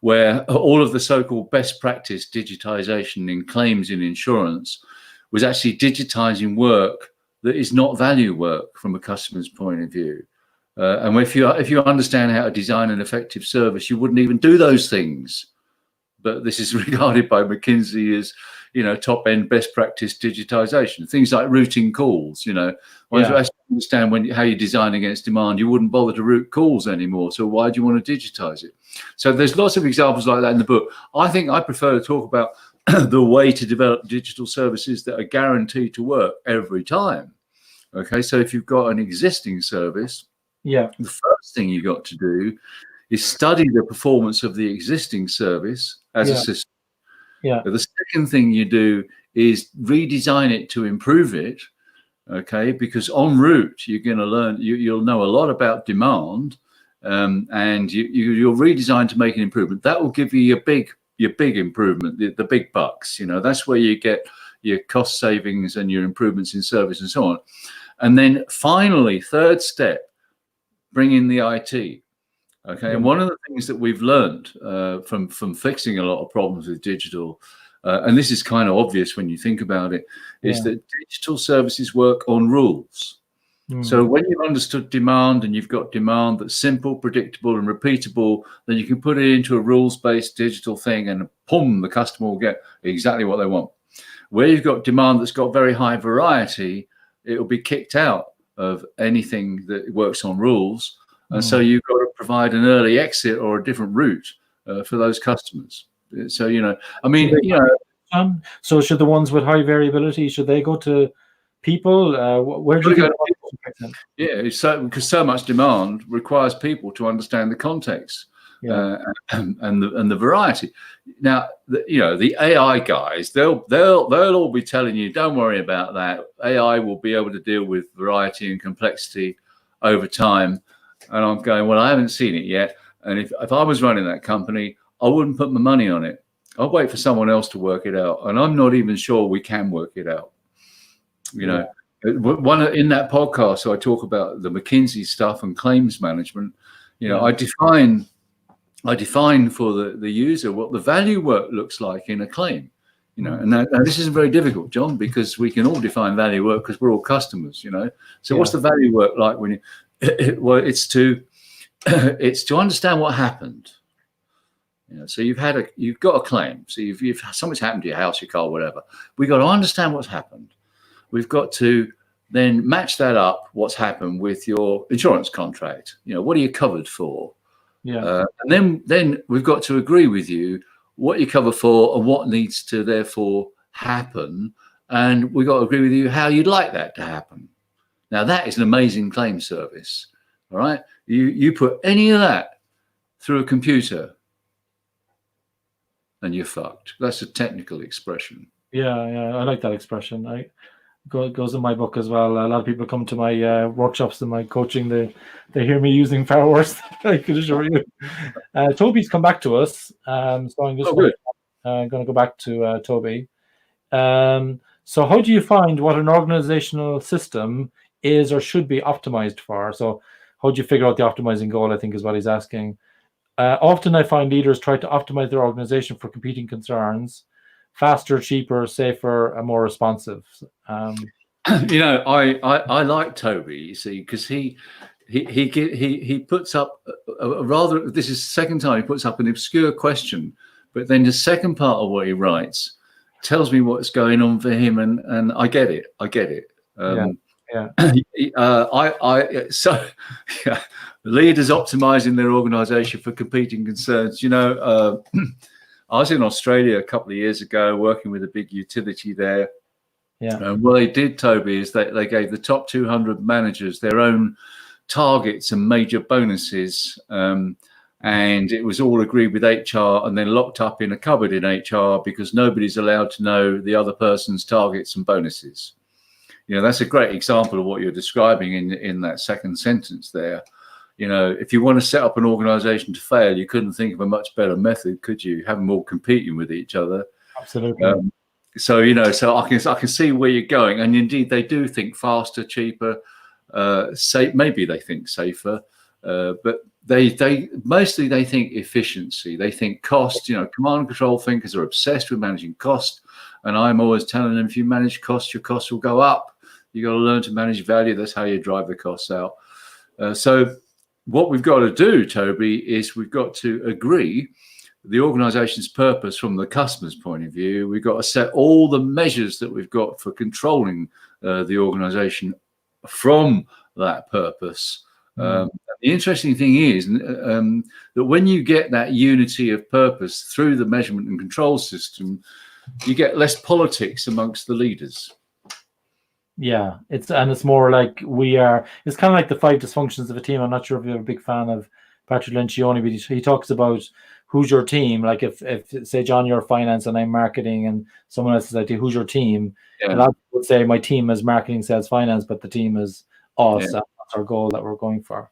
where all of the so-called best practice digitization in claims in insurance was actually digitizing work that is not value work from a customer's point of view. And if you understand how to design an effective service, you wouldn't even do those things. But this is regarded by McKinsey as, top-end best practice digitization. Things like routing calls, Once you actually understand how you design against demand, you wouldn't bother to route calls anymore. So why do you want to digitize it? So there's lots of examples like that in the book. I think I prefer to talk about the way to develop digital services that are guaranteed to work every time. Okay, so if you've got an existing service, the first thing you got to do is study the performance of the existing service as a system. The second thing you do is redesign it to improve it. Okay, because en route you're going to learn. You'll know a lot about demand, and you'll redesign to make an improvement. That will give you your big improvement, the big bucks. That's where you get your cost savings and your improvements in service and so on. And then finally, third step, bring in the IT. Okay, and one of the things that we've learned from fixing a lot of problems with digital, and this is kind of obvious when you think about it, is that digital services work on rules. So when you've understood demand and you've got demand that's simple, predictable, and repeatable, then you can put it into a rules-based digital thing, and boom, the customer will get exactly what they want. Where you've got demand that's got very high variety, it will be kicked out of anything that works on rules. And so you've got to provide an early exit or a different route for those customers. So,
so should the ones with high variability, should they go to people? Where do you go?
Yeah, because so much demand requires people to understand the context and the variety. Now, the AI guys, they'll all be telling you, don't worry about that. AI will be able to deal with variety and complexity over time. And I'm going, well, I haven't seen it yet. And if I was running that company, I wouldn't put my money on it. I'll wait for someone else to work it out. And I'm not even sure we can work it out. One in that podcast, so I talk about the McKinsey stuff and claims management. I define for the user what the value work looks like in a claim. And this isn't very difficult, John, because we can all define value work because we're all customers. So what's the value work like when you? Well, it's to understand what happened. So you've got a claim. So you've something's happened to your house, your car, whatever. We've got to understand what's happened. We've got to then match that up, what's happened, with your insurance contract. What are you covered for? And then we've got to agree with you what you cover for and what needs to therefore happen. And we've got to agree with you how you'd like that to happen. Now, that is an amazing claim service. All right. You put any of that through a computer and you're fucked. That's a technical expression.
Yeah, I like that expression. It goes in my book as well. A lot of people come to my workshops and my coaching. They hear me using far worse, I can assure you. Toby's come back to us. So I'm just going to go back to Toby. So how do you find what an organizational system is or should be optimized for? So how do you figure out the optimizing goal, I think is what he's asking. Often I find leaders try to optimize their organization for competing concerns: faster, cheaper, safer, and more responsive. I like Toby, you see, because he puts up a rather, this is the second time he puts up an obscure question, but then the second part of what he writes tells me what's going on for him, and I get it. Yeah.
So yeah, leaders optimizing their organization for competing concerns. I was in Australia a couple of years ago working with a big utility there.
Yeah.
And what they did, Toby, is they gave the top 200 managers their own targets and major bonuses. And it was all agreed with HR and then locked up in a cupboard in HR because nobody's allowed to know the other person's targets and bonuses. That's a great example of what you're describing in that second sentence there. If you want to set up an organization to fail, you couldn't think of a much better method, could you? Have them all competing with each other.
Absolutely.
So I can see where you're going, and indeed they do think faster, cheaper, maybe they think safer, but they mostly they think efficiency. They think cost. Command and control thinkers are obsessed with managing cost, and I'm always telling them, if you manage cost, your costs will go up. You got to learn to manage value. That's how you drive the costs out. So what we've got to do, Toby, is we've got to agree the organization's purpose from the customer's point of view. We've got to set all the measures that we've got for controlling the organization from that purpose. The interesting thing is that when you get that unity of purpose through the measurement and control system, you get less politics amongst the leaders.
Yeah, it's more like it's kind of like the 5 dysfunctions of a team. I'm not sure if you're a big fan of Patrick Lencioni, but he talks about who's your team. Like if say, John, you're finance and I'm marketing, and someone else says, who's your team?
Yeah.
A lot of people would say my team is marketing, sales, finance, but the team is us.
Yeah.
That's our goal that we're going for.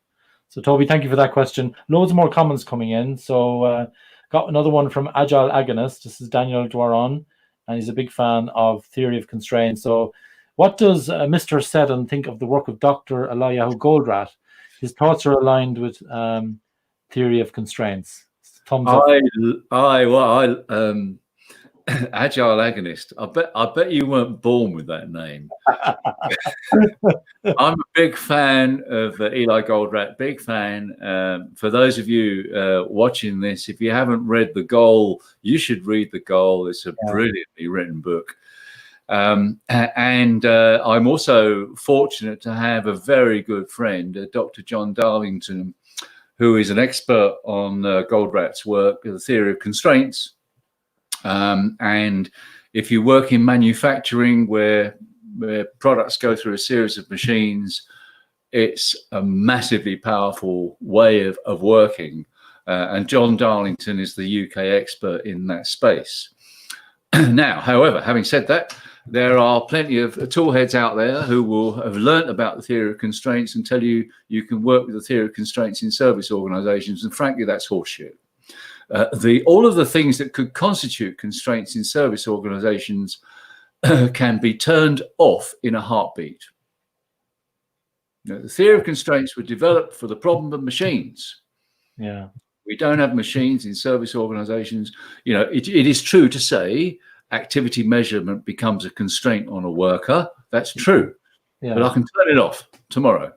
So Toby, thank you for that question. Loads more comments coming in. So got another one from Agile Agonist. This is Daniel Dwaron, and he's a big fan of theory of constraints. So what does Mr. Seddon think of the work of Dr. Eliyahu Goldratt? His thoughts are aligned with theory of constraints. Thumbs up.
Agile Agonist. I bet you weren't born with that name. I'm a big fan of Eli Goldratt. Big fan. For those of you watching this, if you haven't read The Goal, you should read The Goal. It's a brilliantly written book. And I'm also fortunate to have a very good friend, Dr. John Darlington, who is an expert on Goldratt's work, the theory of constraints. And if you work in manufacturing where products go through a series of machines, it's a massively powerful way of working. And John Darlington is the UK expert in that space. Now, however, having said that, there are plenty of toolheads out there who will have learnt about the theory of constraints and tell you you can work with the theory of constraints in service organizations. And frankly, that's horseshit. All of the things that could constitute constraints in service organizations can be turned off in a heartbeat. The theory of constraints were developed for the problem of machines.
Yeah.
We don't have machines in service organizations. It is true to say activity measurement becomes a constraint on a worker. That's true. Yeah. But I can turn it off tomorrow.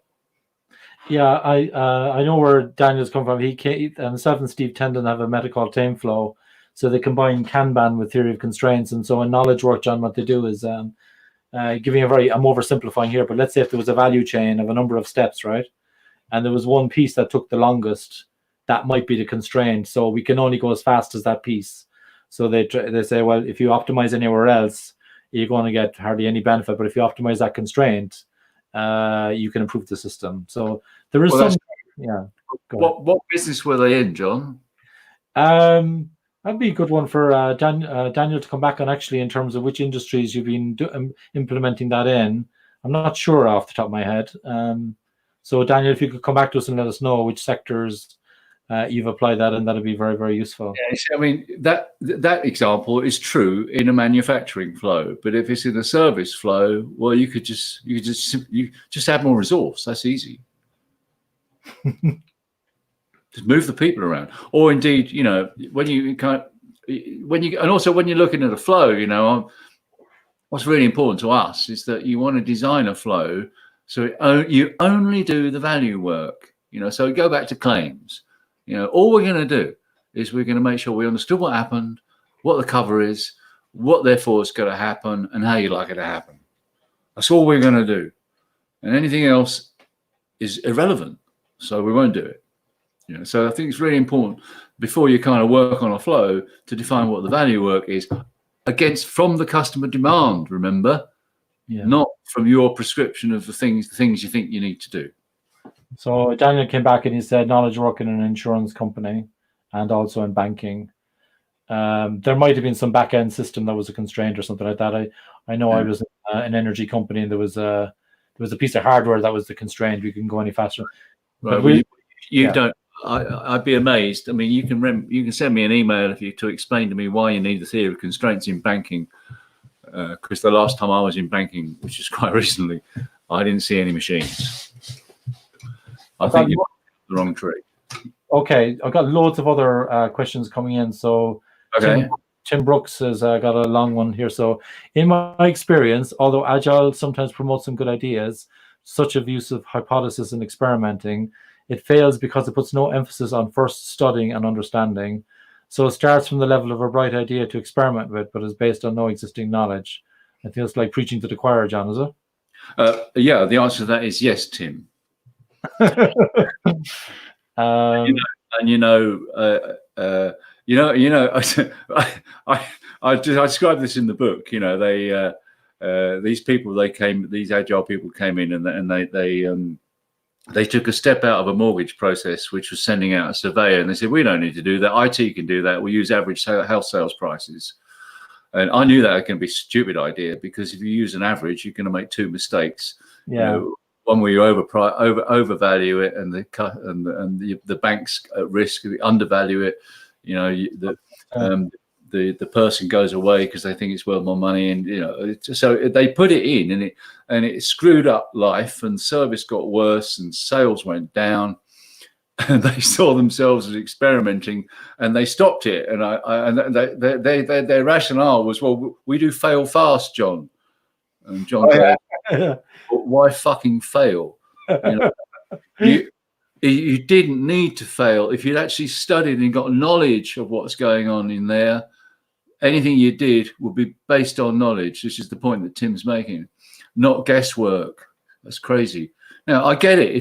Yeah, I know where Daniel's come from. Himself and Steve Tendon have a method called TameFlow. So they combine Kanban with theory of constraints. And so in knowledge work, John, what they do is giving I'm oversimplifying here, but let's say if there was a value chain of a number of steps, right? And there was one piece that took the longest, that might be the constraint. So we can only go as fast as that piece. So they say, well, if you optimize anywhere else, you're going to get hardly any benefit. But if you optimize that constraint, you can improve the system. So there is
What business were they in, John?
That'd be a good one for Daniel to come back on, actually, in terms of which industries you've been implementing that in. I'm not sure off the top of my head. So Daniel, if you could come back to us and let us know which sectors you've applied that, and that'd be very, very useful.
Yeah, I mean, that example is true in a manufacturing flow, but if it's in a service flow, well, you just add more resource. That's easy. Just move the people around, or indeed, when you're looking at a flow, what's really important to us is that you want to design a flow so you only do the value work. So go back to claims. All we're going to do is we're going to make sure we understood what happened, what the cover is, what therefore is going to happen, and how you like it to happen. That's all we're going to do. and anything else is irrelevant. So we won't do it. So I think it's really important before you kind of work on a flow to define what the value work is from the customer demand, remember, not from your prescription of the things you think you need to do.
So Daniel came back and he said knowledge work in an insurance company and also in banking. There might have been some back-end system that was a constraint or something like that. I know I was in an energy company and there was a piece of hardware that was the constraint. We couldn't go any faster.
Right. Well, you don't. I'd be amazed. I mean, you can send me an email to explain to me why you need the theory of constraints in banking. Because the last time I was in banking, which is quite recently, I didn't see any machines. I think you're on the wrong tree.
Okay, I've got loads of other questions coming in. So Tim Brooks has got a long one here. So in my experience, although Agile sometimes promotes some good ideas, such as use of hypothesis and experimenting, it fails because it puts no emphasis on first studying and understanding. So it starts from the level of a bright idea to experiment with, but is based on no existing knowledge. It feels like preaching to the choir, John, is it?
Yeah, the answer to that is yes, Tim. I described this in the book. These agile people came in and they took a step out of a mortgage process, which was sending out a surveyor, and they said, we don't need to do that. IT can do that. We'll use average house sales prices. And I knew that was going to be a stupid idea, because if you use an average, you're going to make two mistakes. One where you overvalue it, and the bank's at risk. If you undervalue it, the person goes away because they think it's worth more money, and so they put it in, and it screwed up life, and service got worse, and sales went down, and they saw themselves as experimenting, and they stopped it. And their rationale was, well, we do fail fast, John. And John said, why fucking fail? You didn't need to fail. If you'd actually studied and got knowledge of what's going on in there, anything you did would be based on knowledge. This is the point that Tim's making, not guesswork. That's crazy. Now, I get it.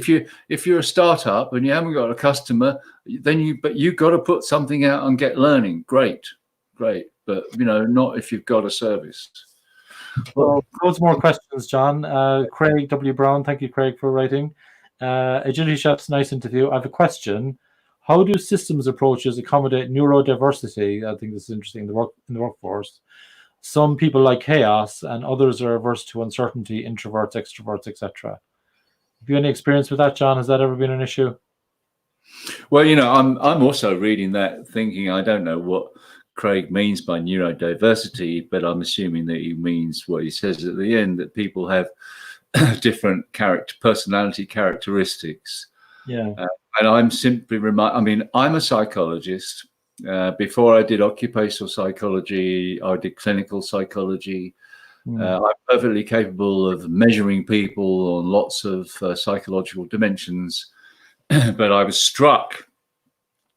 If you're a startup and you haven't got a customer, then you've got to put something out and get learning. Great. But not if you've got a service.
Well, loads more questions, John. Craig W. Brown, thank you, Craig, for writing. Agility Chef's nice interview. I have a question. How do systems approaches accommodate neurodiversity? I think this is interesting in the workforce. Some people like chaos, and others are averse to uncertainty, introverts, extroverts, etc. Have you any experience with that, John? Has that ever been an issue?
Well, I'm also reading that, thinking I don't know what Craig means by neurodiversity, but I'm assuming that he means what he says at the end, that people have different personality characteristics.
Yeah.
And I'm simply I'm a psychologist. Before I did occupational psychology, I did clinical psychology. I'm perfectly capable of measuring people on lots of psychological dimensions. But I was struck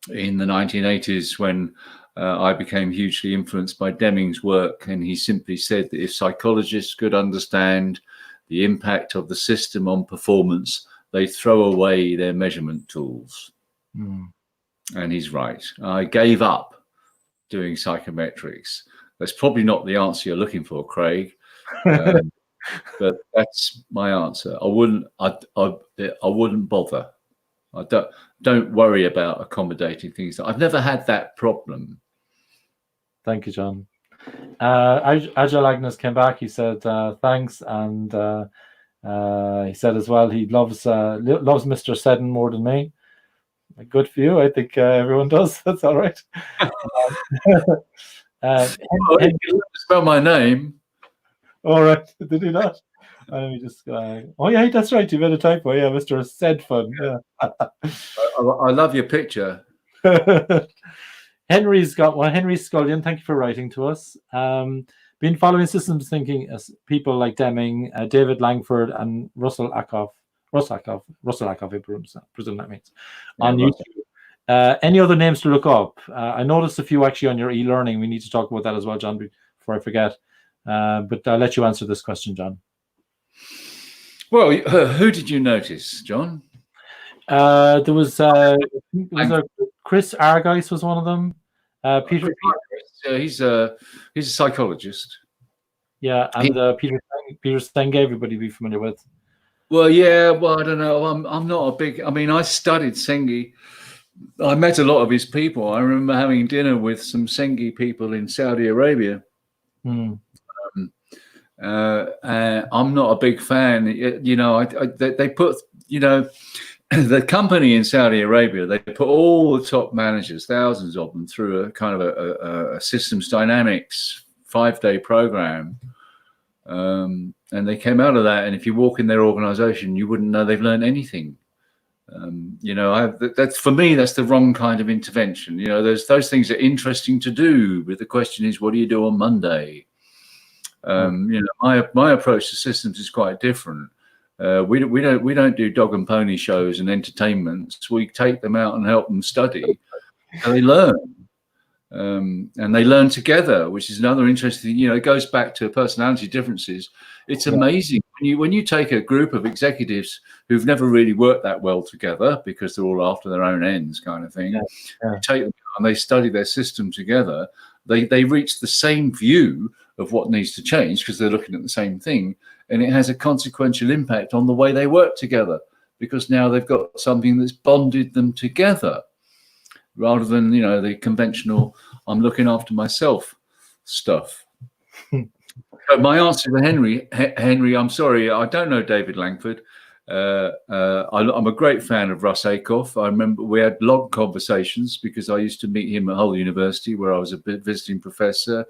in the 1980s when I became hugely influenced by Deming's work, and he simply said that if psychologists could understand the impact of the system on performance, they throw away their measurement tools. And he's right. I gave up doing psychometrics. That's probably not the answer you're looking for, Craig, but that's my answer. I wouldn't bother. I don't worry about accommodating things. I've never had that problem.
Thank you, John. Agile Agnes came back. He said thanks, and he said as well he loves Mr. Seddon more than me. Good for you. I think everyone does. That's all right.
Spell my name.
All right. Did he not? Let me just. Oh yeah, that's right. You made a typo. Yeah, Mr. Seddon. Yeah.
I love your picture.
Henry's got one. Henry Scullion, thank you for writing to us. Been following systems thinking as people like Deming, David Langford, and Russell Ackoff, I presume that means, on YouTube. Any other names to look up? I noticed a few actually on your e-learning. We need to talk about that as well, John, before I forget. But I'll let you answer this question, John.
Well, who did you notice, John?
There was Chris Argyce was one of them. Peter.
He's a psychologist.
Yeah, and Peter Senge, everybody be familiar with.
Well, yeah. Well, I don't know. I'm not a big. I mean, I studied Senge. I met a lot of his people. I remember having dinner with some Senge people in Saudi Arabia.
Mm.
I'm not a big fan. You know, they put, you know, the company in Saudi Arabia, they put all the top managers, thousands of them, through a kind of a systems dynamics 5-day program. And they came out of that. And if you walk in their organization, you wouldn't know they've learned anything. You know, that's, for me, that's the wrong kind of intervention. You know, those things are interesting to do, but the question is, what do you do on Monday? You know, my approach to systems is quite different. We don't do dog and pony shows and entertainments. We take them out and help them study, and they learn, and they learn together, which is another interesting. You know, it goes back to personality differences. It's amazing when you take a group of executives who've never really worked that well together because they're all after their own ends, kind of thing. You take them and they study their system together. They reach the same view of what needs to change because they're looking at the same thing, and it has a consequential impact on the way they work together, because now they've got something that's bonded them together, rather than, you know, the conventional I'm looking after myself stuff. So my answer to Henry, I'm sorry, I don't know David Langford. I'm a great fan of Russ Akoff. I remember we had long conversations because I used to meet him at Hull University, where I was a visiting professor,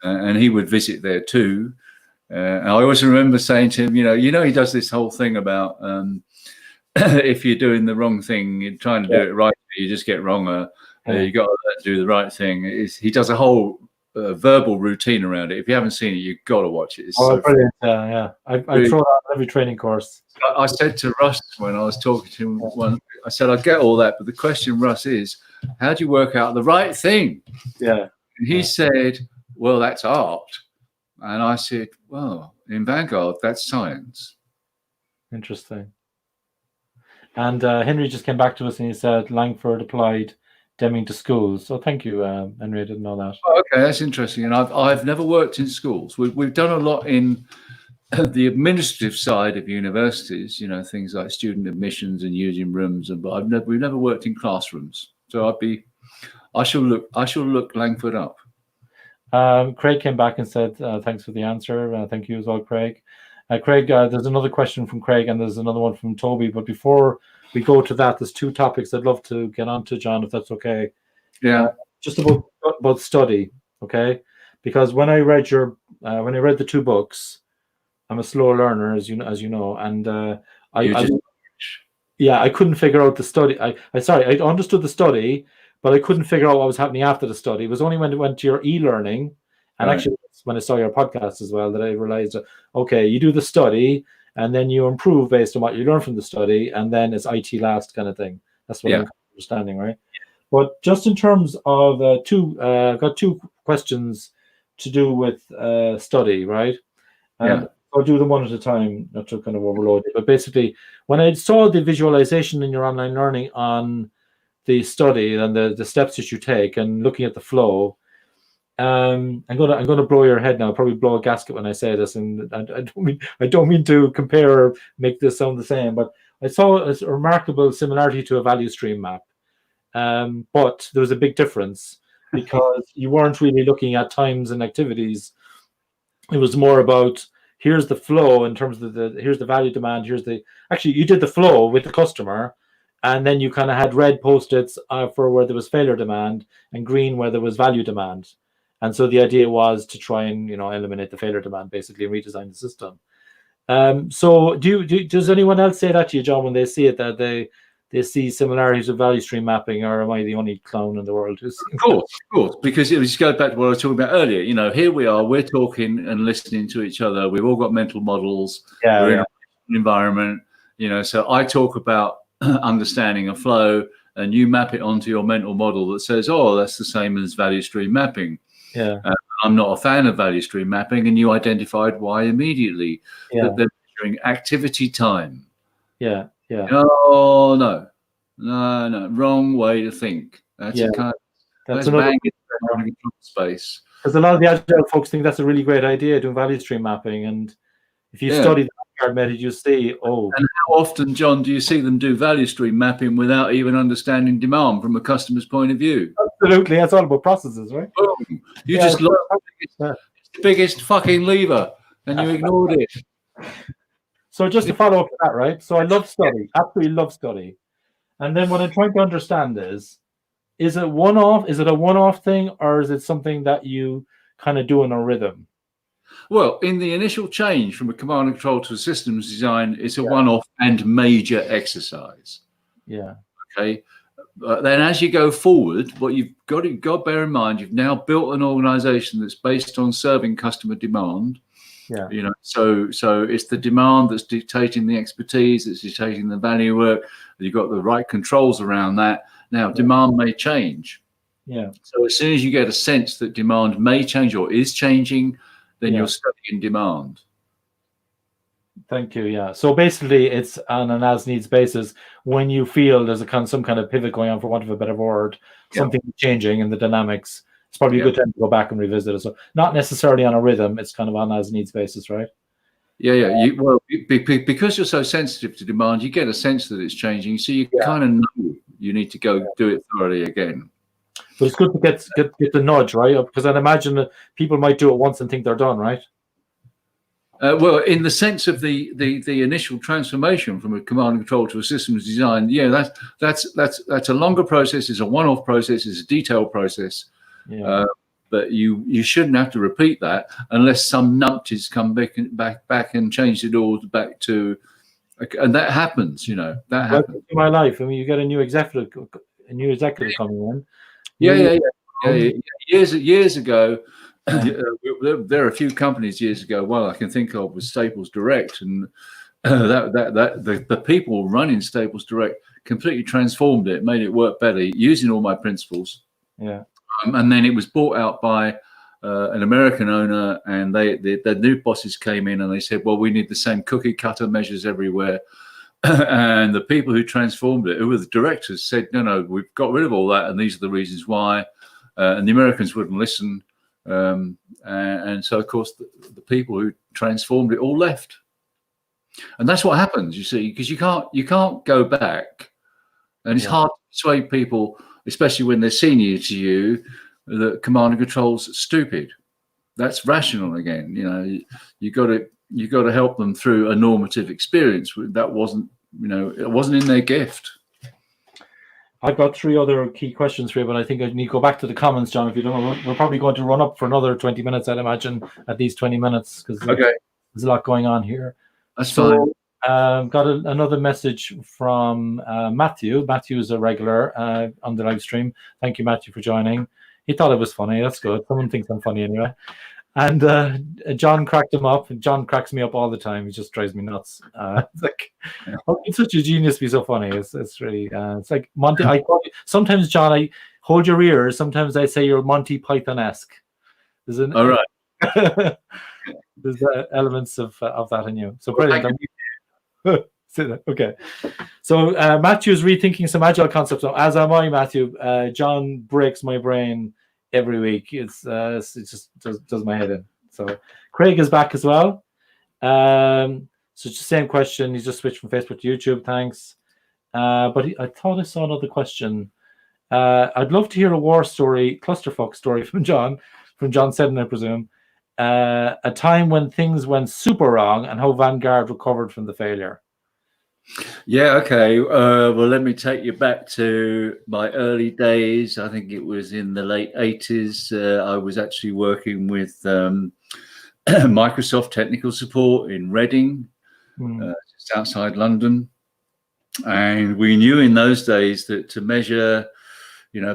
and he would visit there too. And I always remember saying to him, you know, he does this whole thing about if you're doing the wrong thing, you're trying to do it right, you just get wrong. You got to do the right thing. He does a whole verbal routine around it. If you haven't seen it, you've got to watch it. It's so
brilliant. Yeah. I throw that on every training course.
I said to Russ when I was talking to him, I said, I get all that, but the question, Russ, is how do you work out the right thing?
Yeah.
And he said, well, that's art. And I said, well, in Vanguard, that's science.
Interesting. And Henry just came back to us and he said Langford applied Deming to schools. So thank you, Henry. I didn't know that.
Oh, okay, that's interesting. And I've never worked in schools. We've done a lot in the administrative side of universities. You know, things like student admissions and using rooms. But we've never worked in classrooms. So I shall look Langford up.
Craig came back and said thanks for the answer. Thank you as well, Craig. Craig, there's another question from Craig and there's another one from Toby. But before we go to that, there's two topics I'd love to get onto, John, if that's okay.
Yeah.
Just about study, okay? Because when I read the two books, I'm a slow learner, as you know, and I couldn't figure out the study. I understood the study, but I couldn't figure out what was happening after the study. It was only when it went to your e-learning, and actually when I saw your podcast as well, that I realized, okay, you do the study and then you improve based on what you learn from the study, and then it's IT last kind of thing. That's what I'm understanding, right? But just in terms of I've got two questions to do with study, right? I'll do them one at a time, not to kind of overload it. But basically, when I saw the visualization in your online learning on the study and the steps that you take and looking at the flow, I'm gonna blow your head now. I'll probably blow a gasket when I say this, and I don't mean to compare or make this sound the same, but I saw a remarkable similarity to a value stream map. But there was a big difference because you weren't really looking at times and activities. It was more about here's the flow in terms of here's the value demand, actually you did the flow with the customer, and then you kind of had red post-its for where there was failure demand and green where there was value demand. And so the idea was to try and eliminate the failure demand basically and redesign the system. So does anyone else say that to you, John, when they see it, that they see similarities with value stream mapping, or am I the only clown in the world who's
Of course, because it was go back to what I was talking about earlier. Here we are, we're talking and listening to each other. We've all got mental models. We're in an environment, so I talk about understanding a flow and you map it onto your mental model that says, oh, that's the same as value stream mapping. I'm not a fan of value stream mapping, and you identified why immediately. That the measuring activity time.
Yeah.
Oh no, wrong way to think. That's
that's another
space.
Because a lot of the agile folks think that's a really great idea, doing value stream mapping, and if you study the Vanguard method, you see,
And how often, John, do you see them do value stream mapping without even understanding demand from a customer's point of view?
Absolutely, that's all about processes, right?
Boom. You just looked at the biggest fucking lever, and you ignored it.
So just to follow up to that, right? So I love study, absolutely love study, and then what I'm trying to understand is it one-off? Is it a one-off thing, or is it something that you kind of do in a rhythm?
Well, in the initial change from a command and control to a systems design, it's a one-off and major exercise.
Yeah.
Okay. Then as you go forward, what you've got to bear in mind, you've now built an organization that's based on serving customer demand.
Yeah.
You know, so it's the demand that's dictating the expertise, that's dictating the value work. You've got the right controls around that. Now, demand may change.
Yeah.
So as soon as you get a sense that demand may change or is changing, then you're studying demand.
Thank you. Yeah. So basically, it's on an as-needs basis. When you feel there's some kind of pivot going on, for want of a better word, something changing in the dynamics, it's probably a good time to go back and revisit it. So not necessarily on a rhythm; it's kind of on as-needs basis, right?
Yeah. Because you're so sensitive to demand, you get a sense that it's changing, so you kind of know you need to go do it thoroughly again.
But it's good to get the nudge, right? Because I'd imagine that people might do it once and think they're done, right?
Well, in the sense of the initial transformation from a command and control to a systems design, that's a longer process. It's a one-off process. It's a detailed process.
Yeah.
But you shouldn't have to repeat that unless some numpties come back and change it all back to, and that happens. You know, that happens
in my life. I mean, you get a new executive coming in.
Years ago. There are a few companies years ago. One I can think of was Staples Direct, and the people running Staples Direct completely transformed it, made it work better using all my principles.
Yeah,
and then it was bought out by an American owner, and the new bosses came in and they said, "Well, we need the same cookie cutter measures everywhere." And the people who transformed it, who were the directors, said, "No, we've got rid of all that, and these are the reasons why." And the Americans wouldn't listen. And so, of course, the people who transformed it all left, and that's what happens. You see, because you can't go back, and it's hard to persuade people, especially when they're senior to you, that command and control's stupid. That's rational again. You know, you got to help them through a normative experience that wasn't, it wasn't in their gift.
I've got 3 other key questions for you, but I think I need to go back to the comments, John. If you don't know, we're probably going to run up for another 20 minutes, I'd imagine, at least 20 minutes, because there's a lot going on here.
That's fine.
Got another message from Matthew. Matthew is a regular on the live stream. Thank you, Matthew, for joining. He thought it was funny. That's good. Someone thinks I'm funny anyway. And John cracked him up. John cracks me up all the time. He just drives me nuts. It's like, it's such a genius to be so funny. It's really, it's like Monty. Sometimes, John, I hold your ears. Sometimes I say you're Monty Python-esque. All
right.
There's elements of that in you. So brilliant. Okay. So Matthew's rethinking some agile concepts. So as am I, Matthew. John breaks my brain every week. It just does my head in. So Craig is back as well. So it's the same question. He's just switched from Facebook to YouTube. Thanks. But I thought I saw another question. I'd love to hear a war story, clusterfuck story from John Seddon, I presume. A time when things went super wrong and how Vanguard recovered from the failure.
Yeah, okay. Well, let me take you back to my early days. I think it was in the late 80s. I was actually working with Microsoft technical support in Reading, just outside London. And we knew in those days that to measure,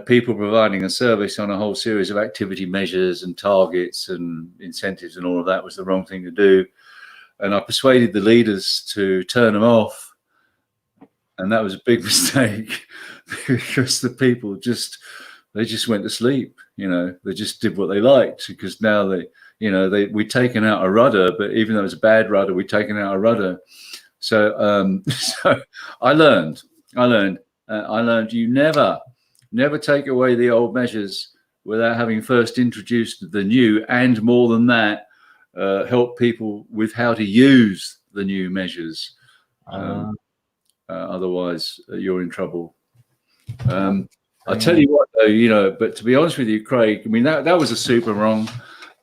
people providing a service on a whole series of activity measures and targets and incentives and all of that was the wrong thing to do. And I persuaded the leaders to turn them off. And that was a big mistake because the people just went to sleep. They just did what they liked because now you know, we'd taken out a rudder, but even though it was a bad rudder, we'd taken out a rudder. So, so I learned you never take away the old measures without having first introduced the new, and more than that, help people with how to use the new measures. Otherwise, you're in trouble. I tell you what, though, you know, but to be honest with you, Craig, I mean, that was a super wrong.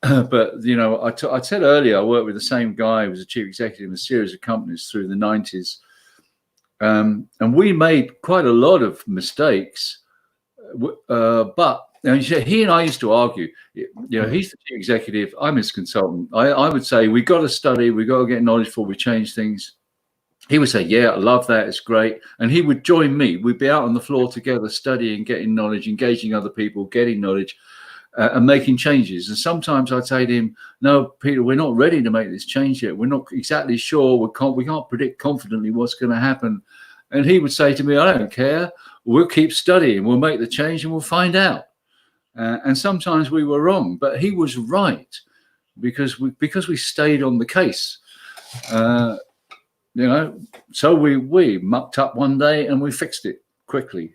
But, you know, I said earlier, I worked with the same guy who was a chief executive in a series of companies through the 90s. And we made quite a lot of mistakes. But you know, he and I used to argue, you know, he's the chief executive, I'm his consultant. I would say, we got to study, we got to get knowledge before we change things. He would say, yeah, I love that, it's great. And he would join me. We'd be out on the floor together, studying, getting knowledge, engaging other people, getting knowledge, and making changes. And sometimes I'd say to him, no, Peter, we're not ready to make this change yet. We're not exactly sure. We can't predict confidently what's going to happen. And he would say to me, I don't care. We'll keep studying. We'll make the change and we'll find out. And sometimes we were wrong, but he was right because we stayed on the case. You know, so we mucked up one day and we fixed it quickly.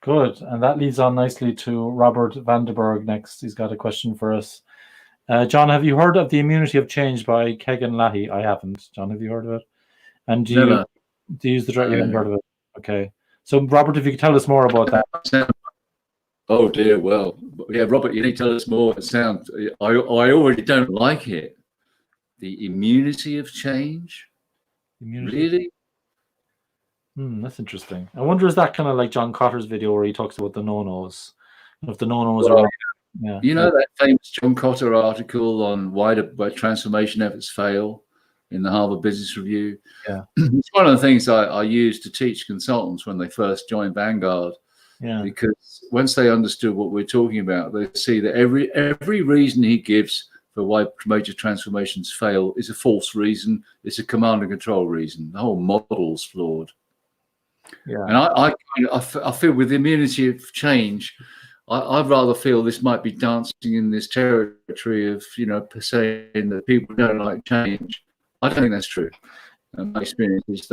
Good. And that leads on nicely to Robert Vanderberg next. He's got a question for us. John, have you heard of the immunity of change by Kegan Lahey? I haven't. John, have you heard of it? And do you use the direct? You haven't heard of it? Okay. So, Robert, if you could tell us more about that.
Oh dear. Well, yeah, Robert, you need to tell us more. It sounds. I already don't like it. The immunity of change. Really?
That's interesting. I wonder, is that kind of like John Cotter's video where he talks about the no-nos? If the no-nos are, yeah.
You know that famous John Cotter article on why transformation efforts fail in the Harvard Business Review?
Yeah,
it's one of the things I use to teach consultants when they first join Vanguard. Yeah, because once they understood what we're talking about, they see that every reason he gives for why major transformations fail is a false reason. It's a command and control reason. The whole model's flawed. Yeah, and I feel with the immunity of change, I'd rather feel this might be dancing in this territory of, you know, saying that people don't like change. I don't think that's true. My experience is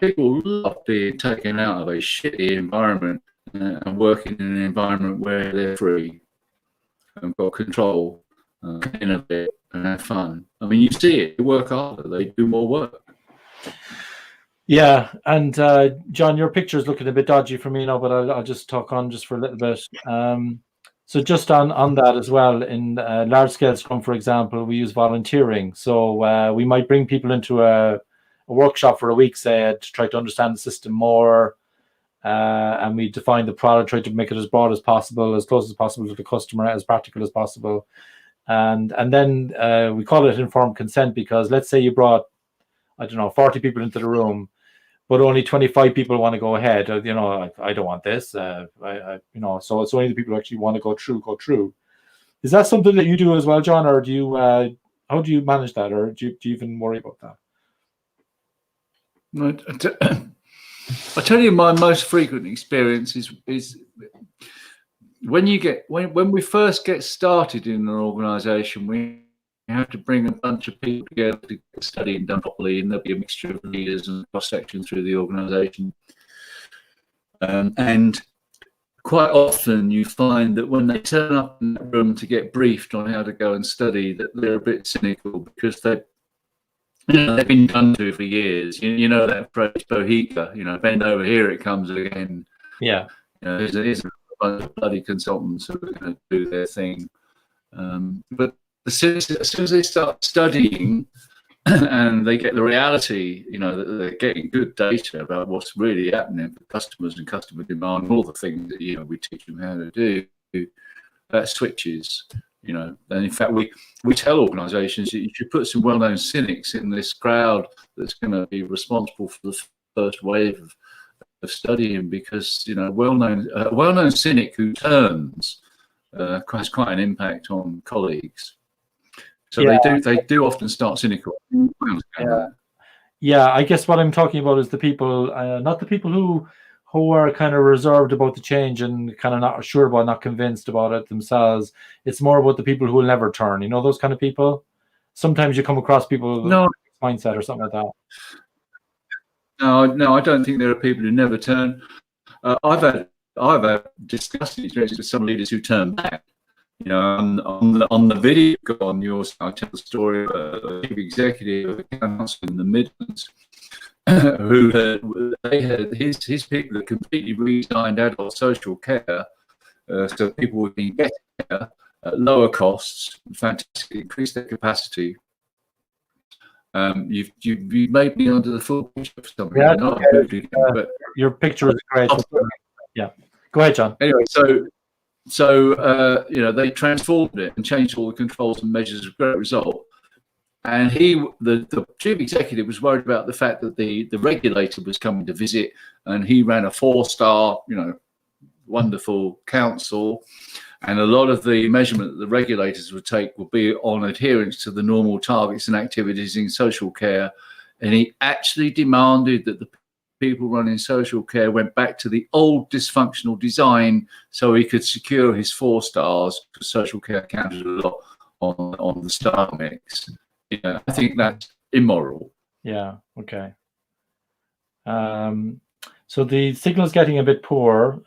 people love being taken out of a shitty environment and working in an environment where they're free and got control, innovate and have fun. I mean, you see it. They work harder. They do more work.
Yeah, and John, your picture is looking a bit dodgy for me now, but I'll just talk on just for a little bit. So just on that as well, in large-scale Scrum, for example, we use volunteering. So we might bring people into a workshop for a week, say, to try to understand the system more, and we define the product, try to make it as broad as possible, as close as possible to the customer, as practical as possible. And then we call it informed consent, because let's say you brought, I don't know, 40 people into the room, but only 25 people want to go ahead. You know, I don't want this. You know, so it's only the people who actually want to go through. Is that something that you do as well, John, or do you? How do you manage that, or do you even worry about
that? I tell you, my most frequent experience is when we first get started in an organisation, we have to bring a bunch of people together to get studying done properly, and there'll be a mixture of leaders and cross-section through the organisation. And quite often you find that when they turn up in the room to get briefed on how to go and study, that they're a bit cynical because they've been done to for years. You know that phrase, bohica, you know, bend over, here it comes again.
Yeah.
You know, there's a bunch of bloody consultants who are going to do their thing. But as soon as they start studying and they get the reality, you know, that they're getting good data about what's really happening for customers and customer demand, and all the things that, you know, we teach them how to do, that switches, you know. And in fact, we tell organizations that you should put some well-known cynics in this crowd that's going to be responsible for the first wave of studying, because, you know, well-known cynic who turns has quite an impact on colleagues. So they do often start cynical.
Yeah, I guess what I'm talking about is the people, not the people who who are kind of reserved about the change and kind of not sure about, not convinced about it themselves. It's more about the people who will never turn. You know, those kind of people. Sometimes you come across people with a mindset or something like that.
No, I don't think there are people who never turn. I've had discussed experiences with some leaders who turn back. You know, on the video on your side, I tell the story of a chief executive of a council in the Midlands who had his people had completely redesigned adult social care so people were getting better care at lower costs, fantastically increased their capacity. You've made me under the full picture for something.
Yeah,
okay.
But your picture is great. Yeah, go ahead, John.
Anyway, so you know, they transformed it and changed all the controls and measures with great result. And the chief executive was worried about the fact that the regulator was coming to visit, and he ran a 4-star, you know, wonderful council, and a lot of the measurement that the regulators would take would be on adherence to the normal targets and activities in social care. And he actually demanded that the people running social care went back to the old dysfunctional design so he could secure his 4 stars, because social care counted a lot on the star mix. Yeah, I think that's immoral.
Yeah, okay. So the signal's getting a bit poor.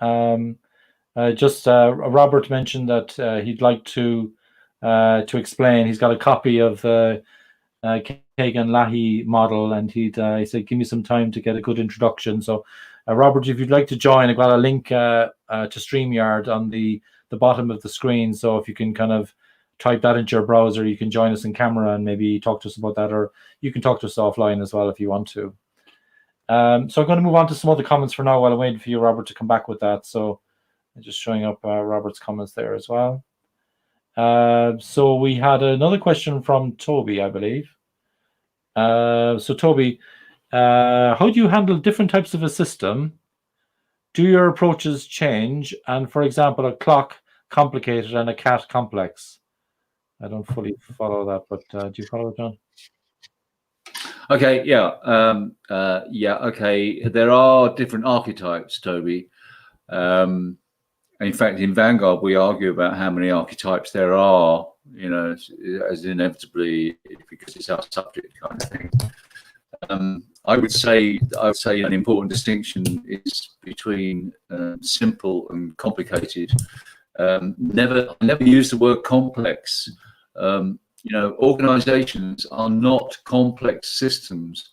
Robert mentioned that he'd like to explain. He's got a copy of Kagan-Lahey model, and he said, give me some time to get a good introduction. So Robert, if you'd like to join, I've got a link to StreamYard on the bottom of the screen. So if you can kind of type that into your browser, you can join us in camera and maybe talk to us about that, or you can talk to us offline as well if you want to. So I'm going to move on to some other comments for now while I'm waiting for you, Robert, to come back with that. So I'm just showing up Robert's comments there as well. So we had another question from Toby, I believe. So Toby, how do you handle different types of a system? Do your approaches change? And for example, a clock complicated and a cat complex. I don't fully follow that, but do you follow it, John?
Okay, yeah. Okay. There are different archetypes, Toby. In fact, in Vanguard, we argue about how many archetypes there are, you know, as inevitably, because it's our subject kind of thing. I would say an important distinction is between simple and complicated. I never use the word complex. You know, organizations are not complex systems.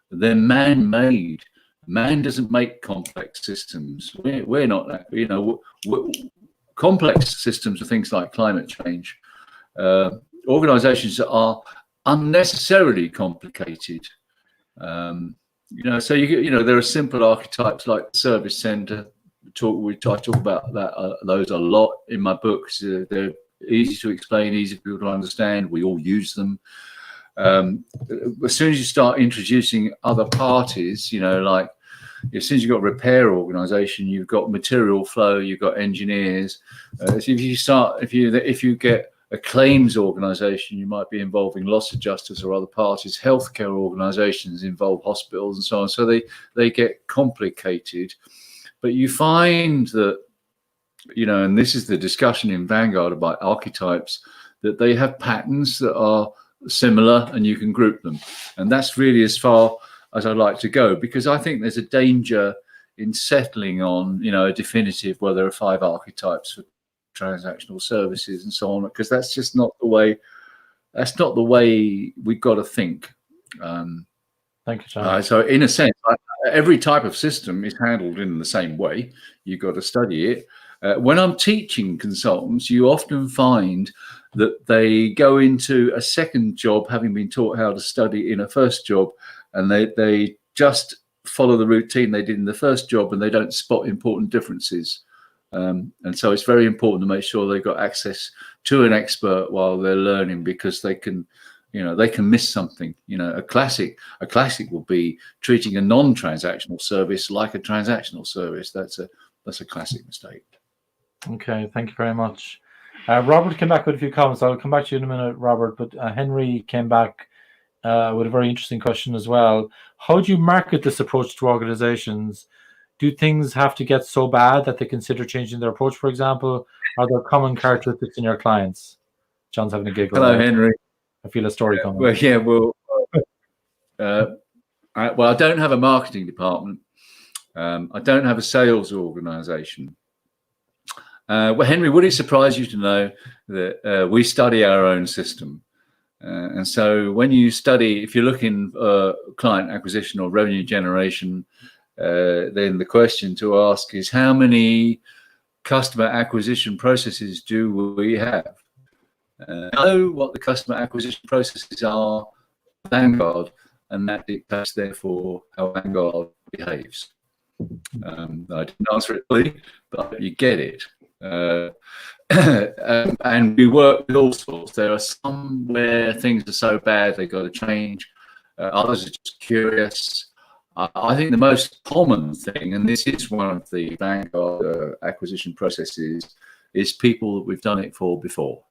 They're man-made. Man doesn't make complex systems. We're not that. You know, complex systems are things like climate change. Organizations are unnecessarily complicated. You know, so you know, there are simple archetypes like the service center. I talk about those a lot in my books. They're easy to explain, easy for people to understand. We all use them. As soon as you start introducing other parties, you know, like as soon as you've got a repair organization, you've got material flow, you've got engineers. So if you get a claims organization, you might be involving loss adjusters or other parties. Healthcare organizations involve hospitals and so on. So they get complicated. But you find that, you know, and this is the discussion in Vanguard about archetypes, that they have patterns that are similar and you can group them. And that's really as far as I like to go, because I think there's a danger in settling on, you know, a definitive, well, there are 5 archetypes for transactional services and so on, because that's just not the way, we've got to think.
Thank you, John.
So in a sense, every type of system is handled in the same way. You've got to study it. When I'm teaching consultants, you often find that they go into a second job having been taught how to study in a first job, and they just follow the routine they did in the first job, and they don't spot important differences. And so it's very important to make sure they've got access to an expert while they're learning, because they can, you know, they can miss something. You know, a classic will be treating a non-transactional service like a transactional service. That's a classic mistake.
Okay, thank you very much. Robert came back with a few comments. I'll come back to you in a minute, Robert, but Henry came back with a very interesting question as well. How do you market this approach to organizations? do things have to get so bad that they consider changing their approach, for example? Are there common characteristics in your clients? John's having a giggle.
Hello, Henry.
I feel a story coming.
Well, I don't have a marketing department. I don't have a sales organization. Well, Henry, would it surprise you to know that we study our own system? And so when you study, if you're looking for client acquisition or revenue generation, then the question to ask is, how many customer acquisition processes do we have? Know what the customer acquisition processes are, Vanguard, and that dictates, therefore, how Vanguard behaves. I didn't answer it fully, but you get it. And we work with all sorts. There are some where things are so bad they've got to change. Others are just curious. I think the most common thing, and this is one of the Vanguard acquisition processes, is people that we've done it for before.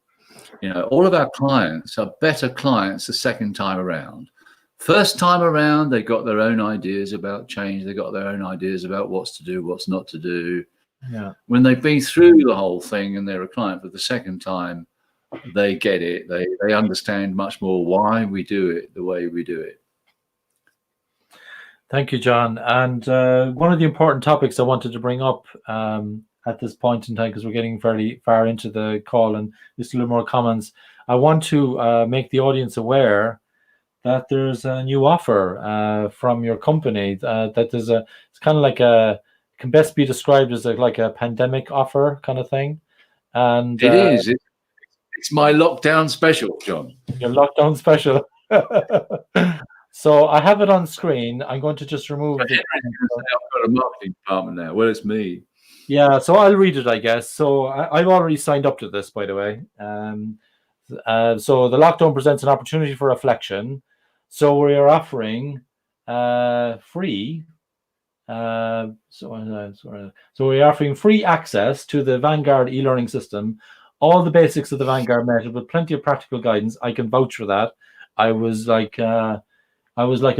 All of our clients are better clients the second time around. First time around, they got their own ideas about change. They got their own ideas about what's to do, what's not to do.
Yeah.
When they've been through the whole thing and they're a client for the second time, they get it. They understand much more why we do it the way we do it.
Thank you, John. And one of the important topics I wanted to bring up at this point in time, because we're getting fairly far into the call and just a little more comments, I want to make the audience aware that there's a new offer from your company. That there's it's kind of like can best be described as like a pandemic offer kind of thing. And
it is. It's my lockdown special, John.
Your lockdown special. So I have it on screen. I'm going to just remove it.
I've got a marketing department now. Well, it's me.
Yeah, so I'll read it, I guess. So I've already signed up to this, by the way. So the lockdown presents an opportunity for reflection. So we are offering free. So we're offering free access to the Vanguard e-learning system, all the basics of the Vanguard Method with plenty of practical guidance. I can vouch for that. I was like a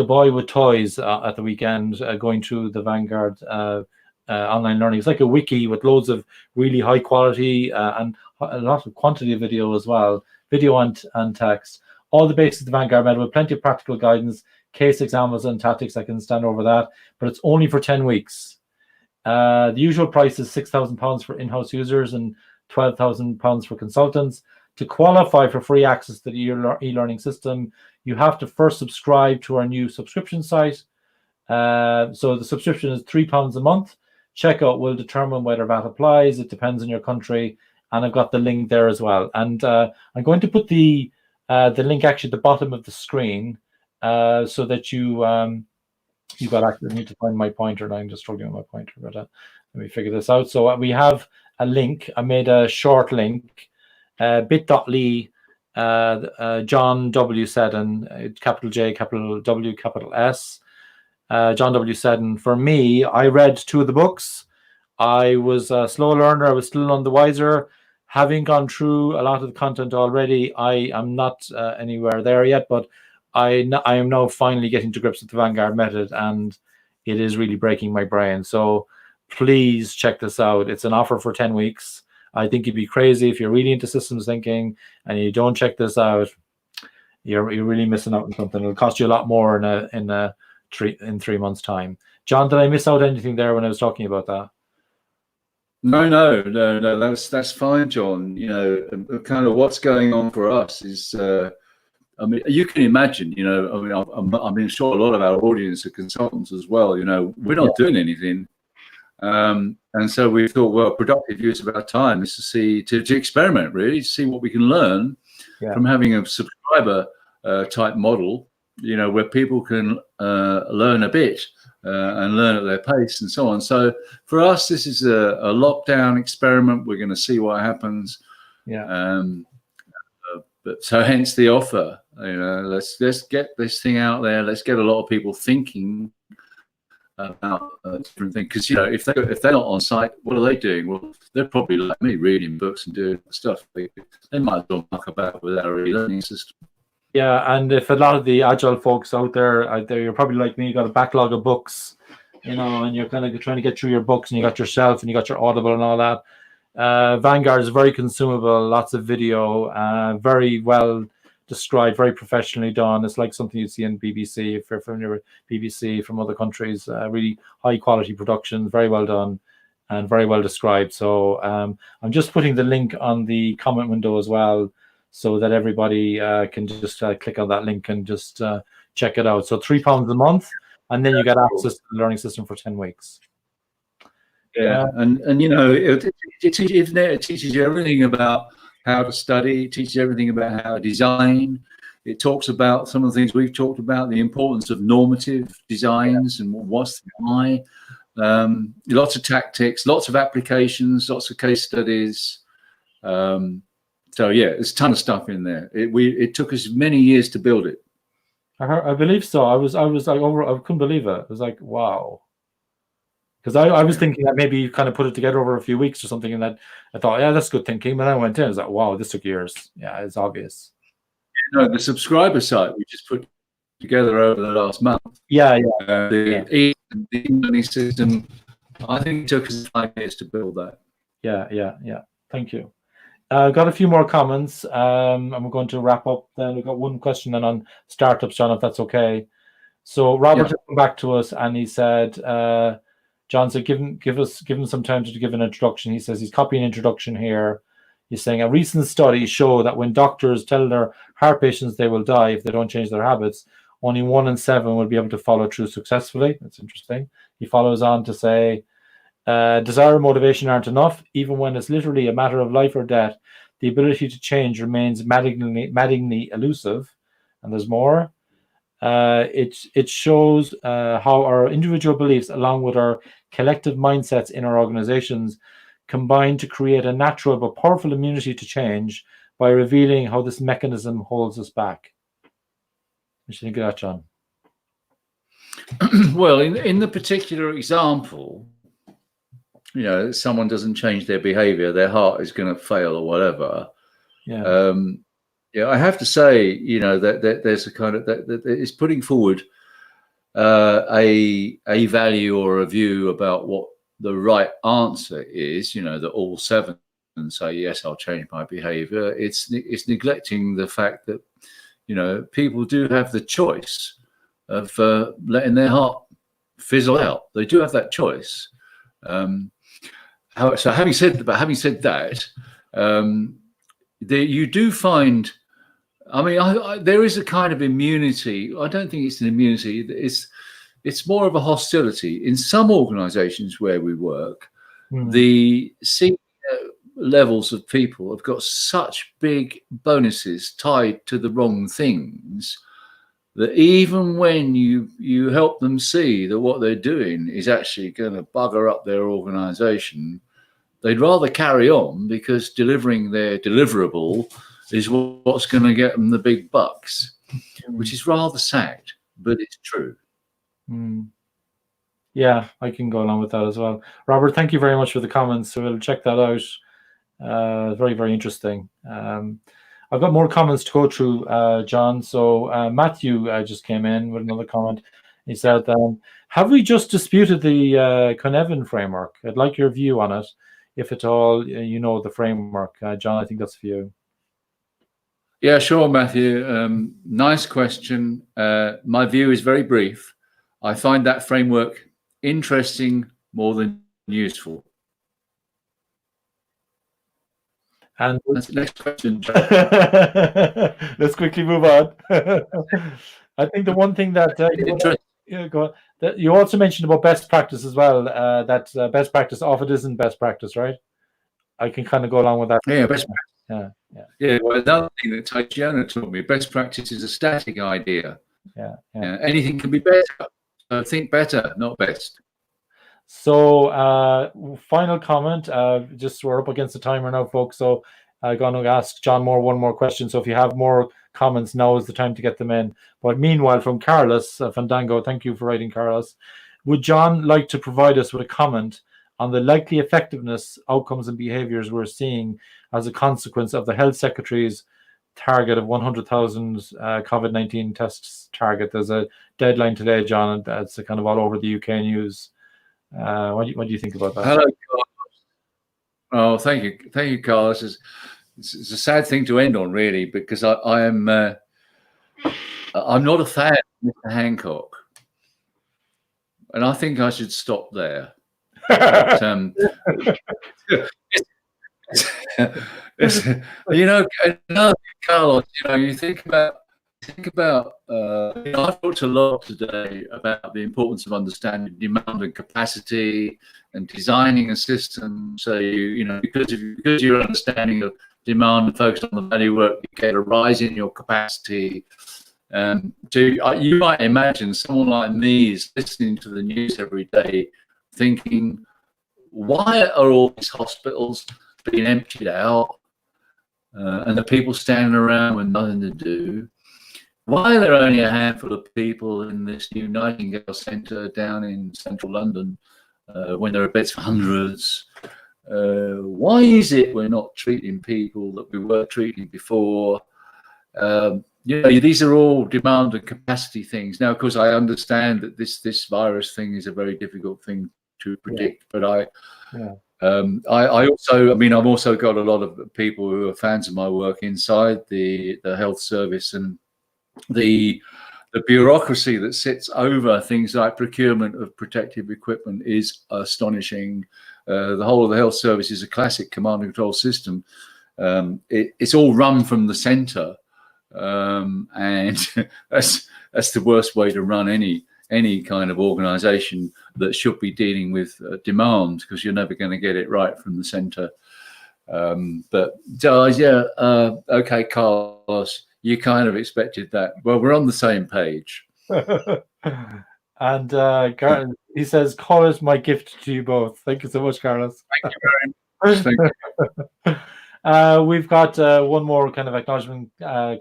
boy with toys at the weekend, going through the Vanguard online learning. It's like a wiki with loads of really high quality and a lot of quantity of video as well, video and text. All the basics of the Vanguard Method with plenty of practical guidance, case examples and tactics. I can stand over that, but it's only for 10 weeks. The usual price is £6,000 for in-house users and £12,000 for consultants. To qualify for free access to the e-learning system, you have to first subscribe to our new subscription site. So the subscription is £3 a month. Checkout will determine whether that applies. It depends on your country. And I've got the link there as well. And I'm going to put the link actually at the bottom of the screen so that you got access. I need to find my pointer, and I'm just struggling with my pointer. But let me figure this out. So we have a link. I made a short link, bit.ly, John W. Seddon, capital J, capital W, capital S. John W. Seddon. For me, I read 2 of the books. I was a slow learner. I was still none the wiser. Having gone through a lot of the content already, I am not anywhere there yet, but I am now finally getting to grips with the Vanguard Method, and it is really breaking my brain. So please check this out. It's an offer for 10 weeks. I think you'd be crazy if you're really into systems thinking and you don't check this out. You're really missing out on something. It'll cost you a lot more in 3 months' time. John, did I miss out anything there when I was talking about that?
No. That's fine, John. Kind of what's going on for us is, I mean, you can imagine. I'm sure a lot of our audience are consultants as well. We're not doing anything, and so we thought, well, productive use of our time is to experiment, really, to see what we can learn from having a subscriber type model. Where people can learn a bit and learn at their pace and so on. So for us, this is a lockdown experiment. We're going to see what happens. Yeah. But so hence the offer. Let's get this thing out there. Let's get a lot of people thinking about different things. Because if they're not on site, what are they doing? Well, they're probably like me, reading books and doing stuff. They might as well muck about with our e-learning system. Yeah, and if a lot of the agile folks out there, you're probably like me, you got a backlog of books
you know, and you're kind of trying to get through your books, and you got yourself, and you got your Audible and all that. Vanguard is very consumable, lots of video, very well described, very professionally done. It's like something you see in BBC, if you're familiar with BBC from other countries. Really high quality production, very well done, and very well described. So I'm just putting the link on the comment window as well, so that everybody can just click on that link and just check it out. So £3 a month, and then you get access to the learning system for 10 weeks.
Yeah, and you know, it teaches you everything about how to study. It teaches everything about how to design. It talks about some of the things we've talked about, the importance of normative designs and what's the why. Lots of tactics, lots of applications, lots of case studies. So yeah, there's a ton of stuff in there. It took us many years to build it.
I believe so. I was like I couldn't believe it. It was like, wow. Because I was thinking that maybe you kind of put it together over a few weeks or something, and that I thought, yeah, that's good thinking. But then I went in, I was like, wow, this took years. Yeah, it's obvious.
No, the subscriber site we just put together over the last month.
Yeah.
The e-learning system, I think it took us 5 years to build that.
Yeah. Thank you. Got a few more comments, and we're going to wrap up. Then we've got one question then on startups, John, if that's okay. So Robert has come back to us, and he said, John said, give him some time to give an introduction. He says he's copying introduction here. He's saying a recent study show that when doctors tell their heart patients they will die if they don't change their habits, only 1 in 7 will be able to follow through successfully. That's interesting. He follows on to say, desire and motivation aren't enough. Even when it's literally a matter of life or death, the ability to change remains maddeningly elusive. And there's more. It shows how our individual beliefs, along with our collective mindsets in our organizations, combine to create a natural but powerful immunity to change by revealing how this mechanism holds us back. What do you think of that, John?
Well, in the particular example, you know, someone doesn't change their behavior, their heart is going to fail or whatever.
Yeah.
Yeah, I have to say, you know, that there's a kind of that it's putting forward a value or a view about what the right answer is. You know, that all 7 say yes, I'll change my behavior. It's neglecting the fact that, you know, people do have the choice of letting their heart fizzle out. They do have that choice. So having said that, you do find. I mean, there is a kind of immunity. I don't think it's an immunity. It's more of a hostility. In some organizations where we work, the senior levels of people have got such big bonuses tied to the wrong things that even when you help them see that what they're doing is actually going to bugger up their organization, they'd rather carry on because delivering their deliverable is what's going to get them the big bucks, which is rather sad, but it's true.
Yeah, I can go along with that as well. Robert, thank you very much for the comments. So we'll check that out. Very, very interesting. I've got more comments to go through, John. So Matthew just came in with another comment. He said, have we just disputed the Conevan framework? I'd like your view on it, if at all you know the framework. John, I think that's for you.
Yeah, sure, Matthew. Nice question. My view is very brief. I find that framework interesting more than useful. And that's the next question, John.
Let's quickly move on. I think the one thing that that you also mentioned about best practice as well, that best practice often isn't best practice, right? I can kind of go along with that.
Yeah, best practice. Yeah. Well, another thing that Tatiana taught me: best practice is a static idea. Yeah. Anything can be better. So think better, not best.
So, final comment. Just we're up against the timer now, folks. So I'm going to ask John one more question. So if you have more comments, now is the time to get them in. But meanwhile, from Carlos Fandango, thank you for writing, Carlos. Would John like to provide us with a comment on the likely effectiveness, outcomes, and behaviors we're seeing as a consequence of the Health Secretary's target of 100,000 COVID-19 tests target. There's a deadline today, John, and that's kind of all over the UK news. What do you think about that?
Hello, Carlos. Oh, thank you, Carlos. It's a sad thing to end on, really, because I'm not a fan of Mr. Hancock, and I think I should stop there. But, Carlos, you think about. I've talked a lot today about the importance of understanding demand and capacity and designing a system. So because your understanding of demand and focus on the value work, you get a rise in your capacity. You might imagine someone like me is listening to the news every day, thinking, why are all these hospitals being emptied out, and the people standing around with nothing to do? Why are there only a handful of people in this new Nightingale Centre down in central London when there are beds for hundreds? Why is it we're not treating people that we were treating before? These are all demand and capacity things. Now, of course, I understand that this virus thing is a very difficult thing to predict, but I've also got a lot of people who are fans of my work inside the health service, and the bureaucracy that sits over things like procurement of protective equipment is astonishing. The whole of the health service is a classic command and control system. It's all run from the centre, and that's the worst way to run any kind of organisation that should be dealing with demand, because you're never going to get it right from the centre. Okay, Carlos. You kind of expected that. Well, we're on the same page.
And he says, Carlos, my gift to you both. Thank you so much, Carlos.
Thank you very much. Thank
you. We've got one more kind of acknowledgement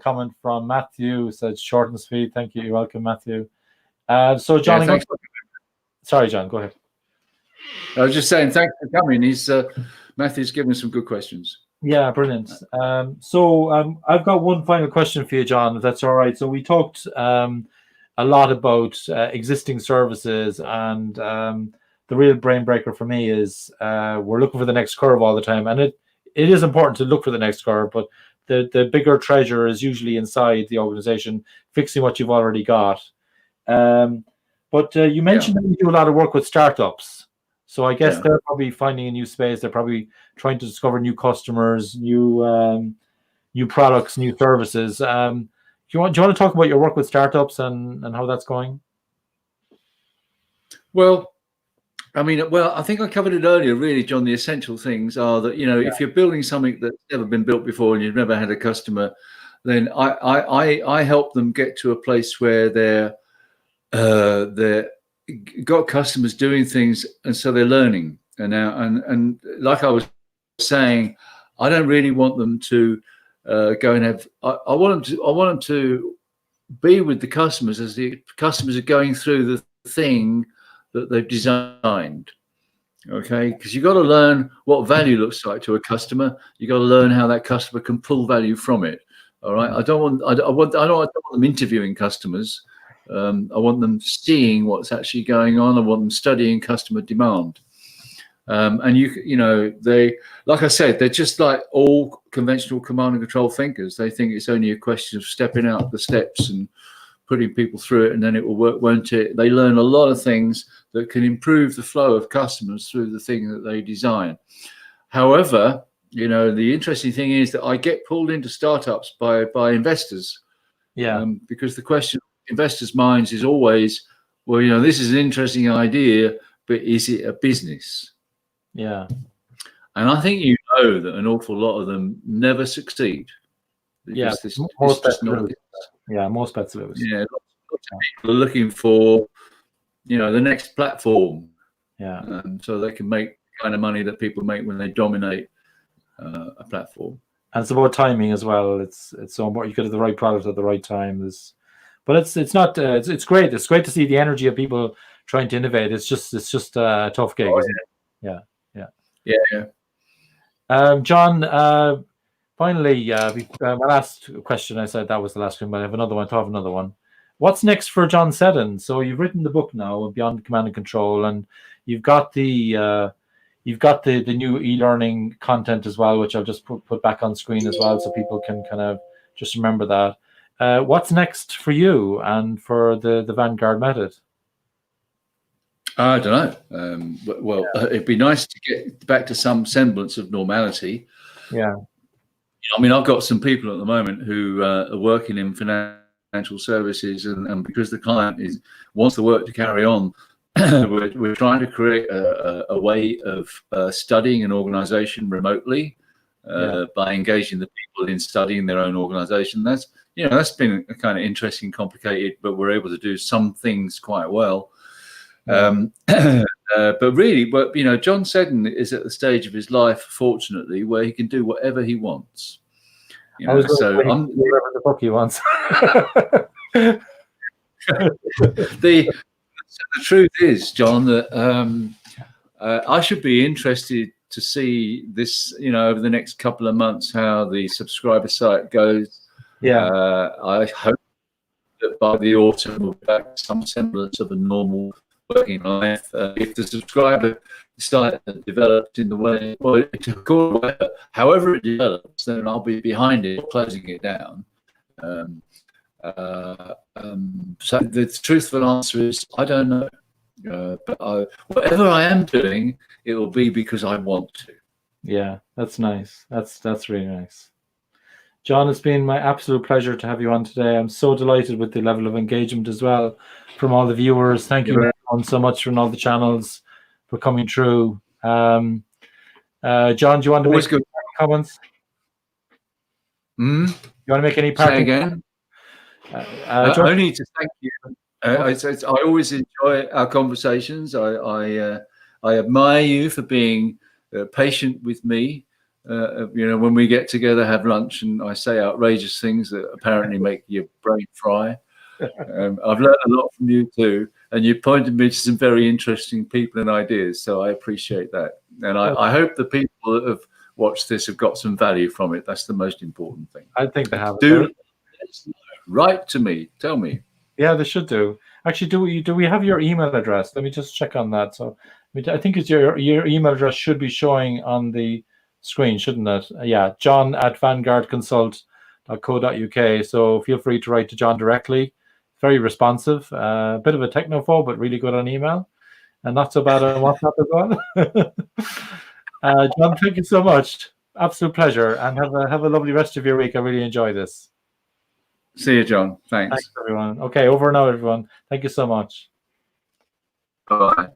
comment from Matthew, who says, short and sweet. Thank you. You're welcome, Matthew. So, John, sorry, John, go ahead.
I was just saying, thanks for coming. Matthew's given some good questions.
Yeah, brilliant. I've got one final question for you, John, if that's all right. So we talked a lot about existing services, and the real brain breaker for me is we're looking for the next curve all the time. And it is important to look for the next curve, but the bigger treasure is usually inside the organization, fixing what you've already got. But you mentioned that you do a lot of work with startups. So I guess they're probably finding a new space. They're probably trying to discover new customers, new products, new services. Do you want to talk about your work with startups and how that's going?
Well, I think I covered it earlier, really, John. The essential things are that, if you're building something that's never been built before and you've never had a customer, then I help them get to a place where they're got customers doing things, and so they're learning. And like I was saying, I don't really want them to go and have. I want them to be with the customers as the customers are going through the thing that they've designed. Okay, because you've got to learn what value looks like to a customer. You've got to learn how that customer can pull value from it. All right, I don't want them interviewing customers. I want them seeing what's actually going on. I want them studying customer demand. And they, like I said, they're just like all conventional command and control thinkers. They think it's only a question of stepping out the steps and putting people through it, and then it will work, won't it? They learn a lot of things that can improve the flow of customers through the thing that they design. However, the interesting thing is that I get pulled into startups by investors.
Yeah.
Because the question investors' minds is always, well, this is an interesting idea, but is it a business?
Yeah.
And I think that an awful lot of them never succeed.
Yeah, most bets lose. Yeah, most bets lose.
Yeah, lots of people are looking for, the next platform.
Yeah.
So they can make the kind of money that people make when they dominate a platform.
And it's about timing as well. It's so important. You get the right product at the right time. But it's not. It's great. It's great to see the energy of people trying to innovate. It's just a tough gig, isn't it? Yeah.
Yeah.
John, finally, my last question, I said that was the last one, but I have another one. I have another one. What's next for John Seddon? So you've written the book now, Beyond Command and Control, and you've got the new e-learning content as well, which I'll just put back on screen as well, so people can kind of just remember that. What's next for you and for the Vanguard Method?
I don't know. It'd be nice to get back to some semblance of normality.
Yeah.
I mean, I've got some people at the moment who are working in financial services, and because the client wants the work to carry on, we're trying to create a way of studying an organization remotely by engaging the people in studying their own organization. That's been kind of interesting, complicated, but we're able to do some things quite well. But John Seddon is at the stage of his life, fortunately, where he can do whatever he wants.
The book he wants.
The truth is, John, that I should be interested to see this, over the next couple of months, how the subscriber site goes.
Yeah.
I hope that by the autumn we'll be back to some semblance of a normal working life. If the subscriber site developed in the way, however it develops, then I'll be behind it, closing it down. So the truthful answer is I don't know. But whatever I am doing, it will be because I want to.
Yeah, that's nice. That's really nice. John, it's been my absolute pleasure to have you on today. I'm so delighted with the level of engagement as well from all the viewers. Thank you everyone so much from all the channels for coming through. John, do you want to make any comments? You want to make any
Say again? I need to thank you. I always enjoy our conversations. I admire you for being patient with me. When we get together, have lunch, and I say outrageous things that apparently make your brain fry. I've learned a lot from you too, and you pointed me to some very interesting people and ideas. So I appreciate that, and I hope the people that have watched this have got some value from it. That's the most important thing.
I think they have.
Write to me. Tell me.
Yeah, they should do. Actually, do we have your email address? Let me just check on that. So I think it's your email address should be showing on the screen, shouldn't it? Yeah, john@vanguardconsult.co.uk. So feel free to write to John directly. Very responsive, bit of a technophobe, but really good on email, and not so bad on WhatsApp as well. John, thank you so much. Absolute pleasure, and have a lovely rest of your week. I really enjoy this.
See you, John. Thanks.
Thanks, everyone. Okay, over and out, everyone. Thank you so much.
Bye.